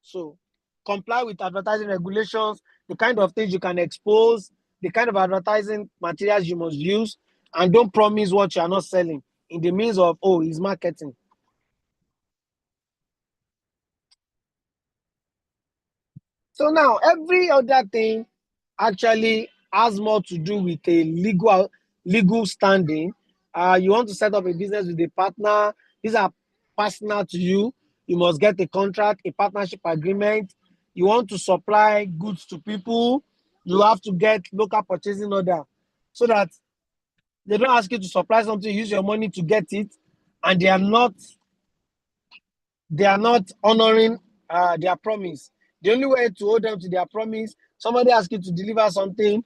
So comply with advertising regulations, the kind of things you can expose, the kind of advertising materials you must use, and don't promise what you are not selling in the means of, oh, it's marketing. So now every other thing actually has more to do with a legal standing. You want to set up a business with a partner. These are personal to you. you must get a contract, a partnership agreement. You want to supply goods to people, you have to get local purchasing order so that they don't ask you to supply something, use your money to get it, and they are not honoring their promise. The only way to hold them to their promise, somebody asks you to deliver something,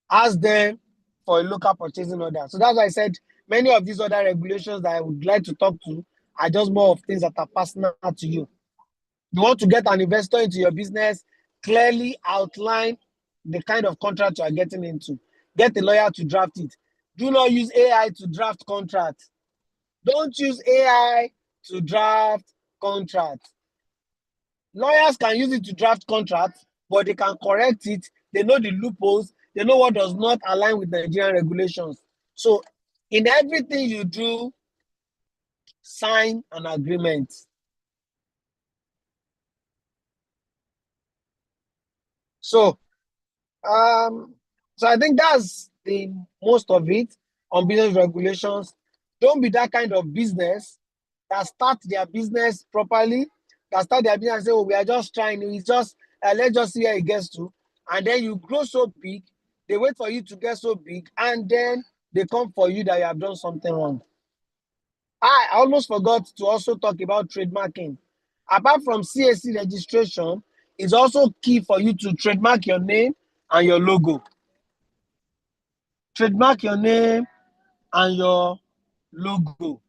ask them for a local purchasing order. So that's why I said many of these other regulations that I would like to talk to are just more of things that are personal to you. You want to get an investor into your business, clearly outline the kind of contract you are getting into. Get a lawyer to draft it. Do not use AI to draft contracts. Don't use AI to draft contracts. Lawyers can use it to draft contracts, but they can correct it. They know the loopholes. They know what does not align with Nigerian regulations. So in everything you do, sign an agreement. So I think that's the most of it on business regulations. Don't be that kind of business that start their business properly, that start their business and say, oh, we are just trying, it's just, let's just see where it gets to. And then you grow so big, they wait for you to get so big, and then they come for you that you have done something wrong. I almost forgot to also talk about trademarking. Apart from CAC registration, it's also key for you to trademark your name and your logo. Trademark your name and your logo,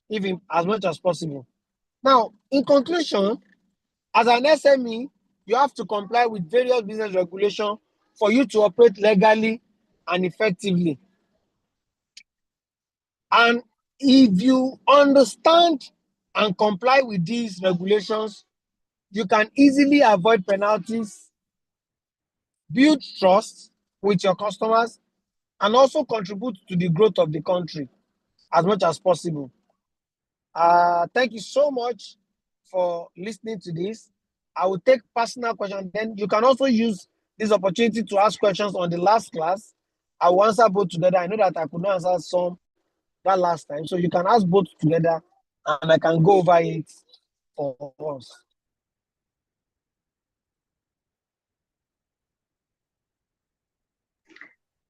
even as much as possible. Now, in conclusion, as an SME, you have to comply with various business regulations for you to operate legally and effectively. And if you understand and comply with these regulations, you can easily avoid penalties, build trust with your customers, and also contribute to the growth of the country as much as possible. Thank you so much for listening to this. I will take personal questions. Then you can also use this opportunity to ask questions on the last class. I will answer both together. I know that I could not answer some that last time. So you can ask both together and I can go over it for us.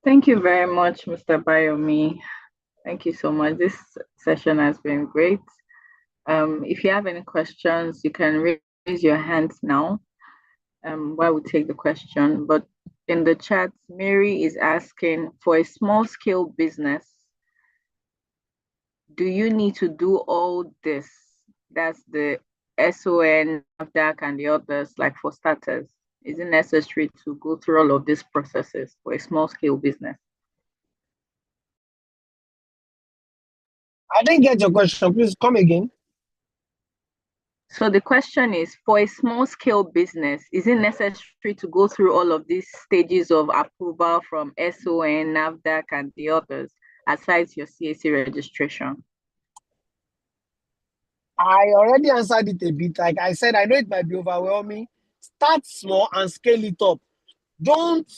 Thank you very much, Mr. Bayomi. Thank you so much. This session has been great. If you have any questions, you can raise your hands now while we take the question. But in the chat, Mary is asking, for a small scale business, do you need to do all this? That's the SON, NAFDAC, and the others, like for starters. Is it necessary to go through all of these processes for a small scale business? I didn't get your question. Please come again. So the question is, for a small scale business, is it necessary to go through all of these stages of approval from SON, NAFDAC, and the others, aside your CAC registration? I already answered it a bit. Like I said, I know it might be overwhelming. Start small and scale it up. Don't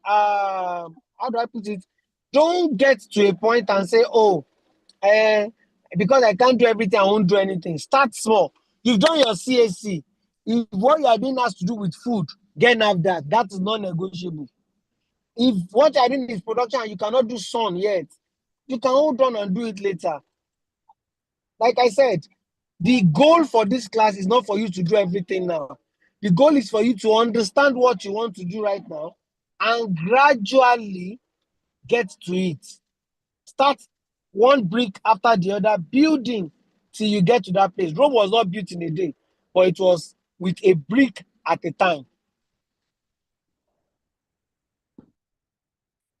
how do I put it? Don't get to a point and say, oh, because I can't do everything, I won't do anything. Start small. You've done your CAC. If what you are doing has to do with food, get out that. That is non-negotiable. If what you are doing is production and you cannot do sun yet, you can hold on and do it later. Like I said, the goal for this class is not for you to do everything now. The goal is for you to understand what you want to do right now and gradually get to it. Start one brick after the other, building till you get to that place. Rome was not built in a day, but it was with a brick at a time.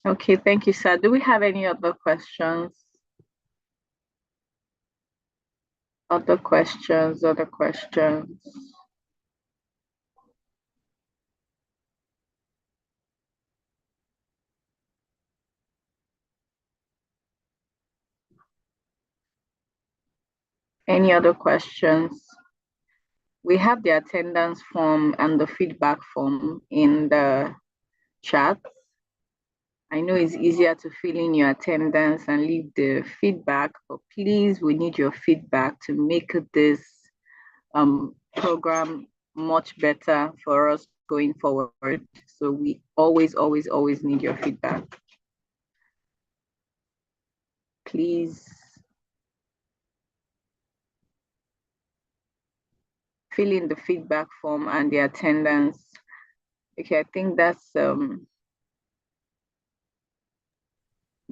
Okay, thank you, sir. Do we have any other questions? Other questions? Any other questions? We have the attendance form and the feedback form in the chat. I know it's easier to fill in your attendance and leave the feedback, but please, we need your feedback to make this program much better for us going forward. So we always, always, always need your feedback. Please fill in the feedback form and the attendance. Okay, I think that's Mr.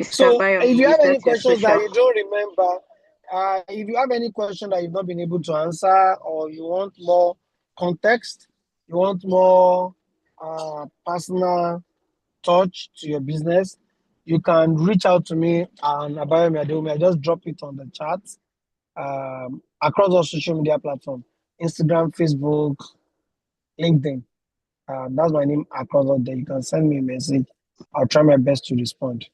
So Bayomi, if you is have any that your questions that social? you don't remember, if you have any question that you've not been able to answer, or you want more context, you want more personal touch to your business, you can reach out to me and Abayomi Adeomi. I just drop it on the chat across all social media platforms: Instagram, Facebook, LinkedIn. That's my name across all there. You can send me a message. I'll try my best to respond.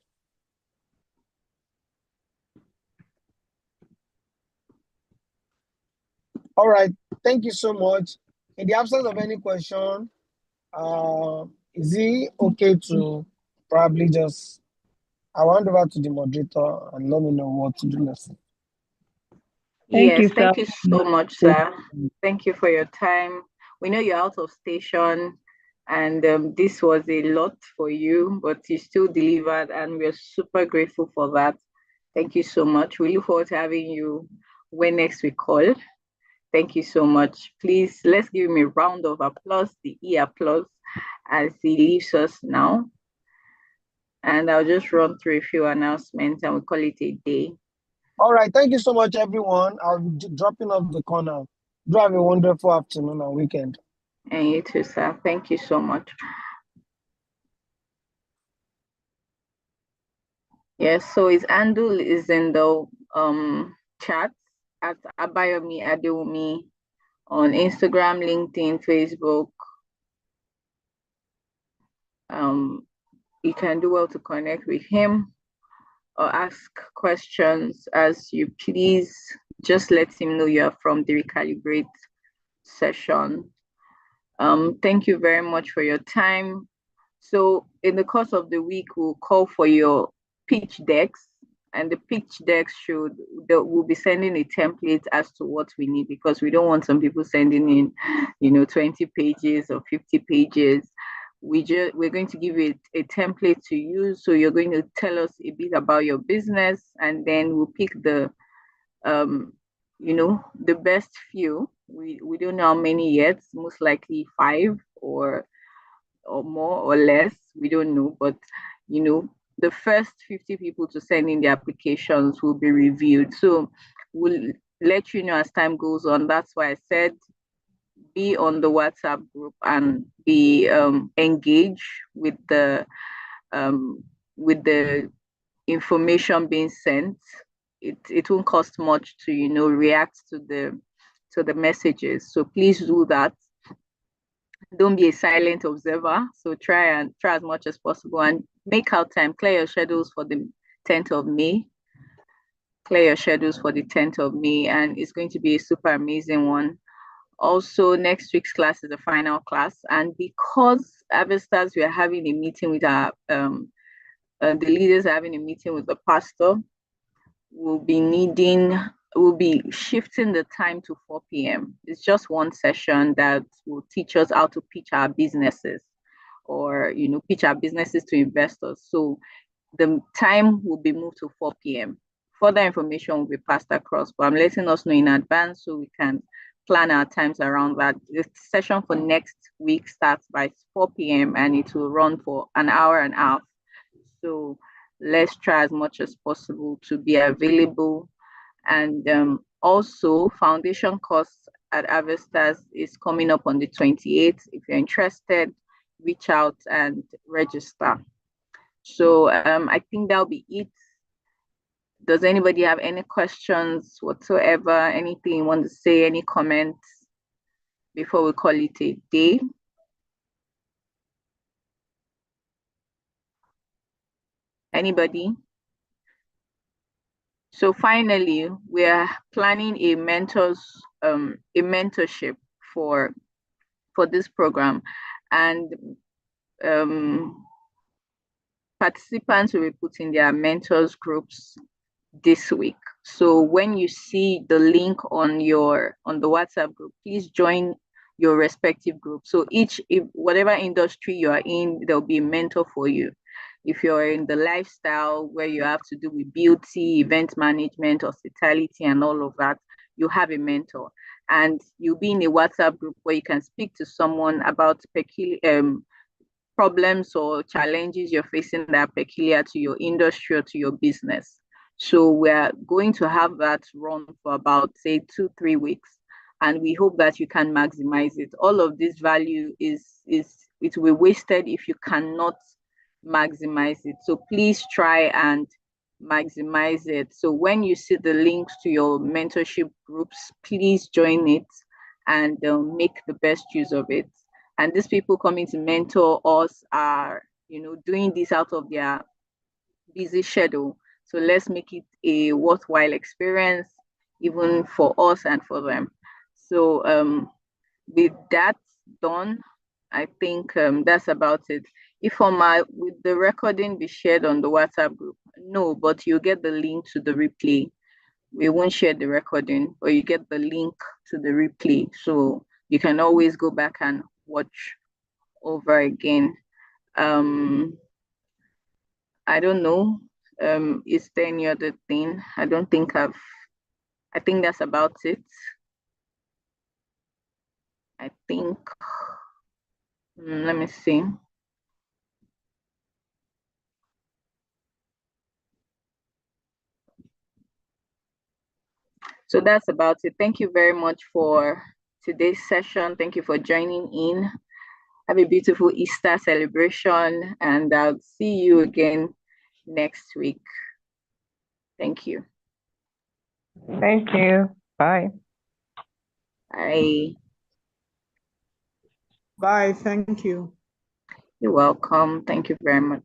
All right. Thank you so much. In the absence of any question, is it okay to probably just I hand over to the moderator and let me know what to do next? Thank Yes, you, sir. thank you so much, sir. Thank you for your time. We know you're out of station, and this was a lot for you, but you still delivered, and we're super grateful for that. Thank you so much. We look forward to having you when next we call. Thank you so much. Please, let's give him a round of applause, the applause, as he leaves us now. And I'll just run through a few announcements and we'll call it a day. All right. Thank you so much, everyone. I'll be dropping off the corner. Do have a wonderful afternoon and weekend. And you too, sir. Thank you so much. Yes, so his handle is in the chat at Abayomi Adeomi on Instagram, LinkedIn, Facebook. You can do well to connect with him or ask questions as you please. Just let him know you're from the Recalibrate session. Thank you very much for your time. So in the course of the week, we'll call for your pitch decks, and the pitch decks we'll be sending a template as to what we need, because we don't want some people sending in 20 pages or 50 pages. We're going to give you a template to use. So you're going to tell us a bit about your business, and then we'll pick the best few. We don't know how many yet, most likely 5 or more or less, we don't know, but the first 50 people to send in the applications will be reviewed. So we'll let you know as time goes on. That's why I said be on the WhatsApp group and be engaged with the information being sent. It won't cost much to react to the messages. So please do that. Don't be a silent observer. So try as much as possible and make out time. Clear your schedules for the 10th of May. Clear your schedules for the 10th of May, and it's going to be a super amazing one. Also, next week's class is the final class, and because Avestas, we are having a meeting with our the leaders are having a meeting with the pastor. We'll be shifting the time to 4 p.m. It's just one session that will teach us how to pitch our businesses, or pitch our businesses to investors. So the time will be moved to 4 p.m. Further information will be passed across, but I'm letting us know in advance so we can plan our times around that. The session for next week starts by 4 p.m. and it will run for an hour and a half. So let's try as much as possible to be available. And also, foundation course at Avestas is coming up on the 28th. If you're interested, reach out and register. So I think that'll be it. Does anybody have any questions whatsoever? Anything you want to say? Any comments before we call it a day? Anybody? So finally, we are planning a mentorship for this program, and participants will be putting their mentors groups this week. So when you see the link on the WhatsApp group, please join your respective group. So if whatever industry you are in, there'll be a mentor for you. If you're in the lifestyle where you have to do with beauty, event management, hospitality, and all of that, you have a mentor. And you'll be in a WhatsApp group where you can speak to someone about problems or challenges you're facing that are peculiar to your industry or to your business. So we're going to have that run for about, say, 2-3 weeks. And we hope that you can maximize it. All of this value it will be wasted if you cannot maximize it. So please try and maximize it. So when you see the links to your mentorship groups, please join it and make the best use of it. And these people coming to mentor us are, doing this out of their busy schedule. So let's make it a worthwhile experience, even for us and for them. So with that done, I think that's about it. If will the recording be shared on the WhatsApp group? No, but you get the link to the replay. We won't share the recording, but you get the link to the replay. So you can always go back and watch over again. I don't know. Is there any other thing? I think that's about it. I think, let me see. So that's about it. Thank you very much for today's session. Thank you for joining in. Have a beautiful Easter celebration, and I'll see you again next week. Thank you. Thank you. Bye. Bye. Bye. Thank you. You're welcome. Thank you very much.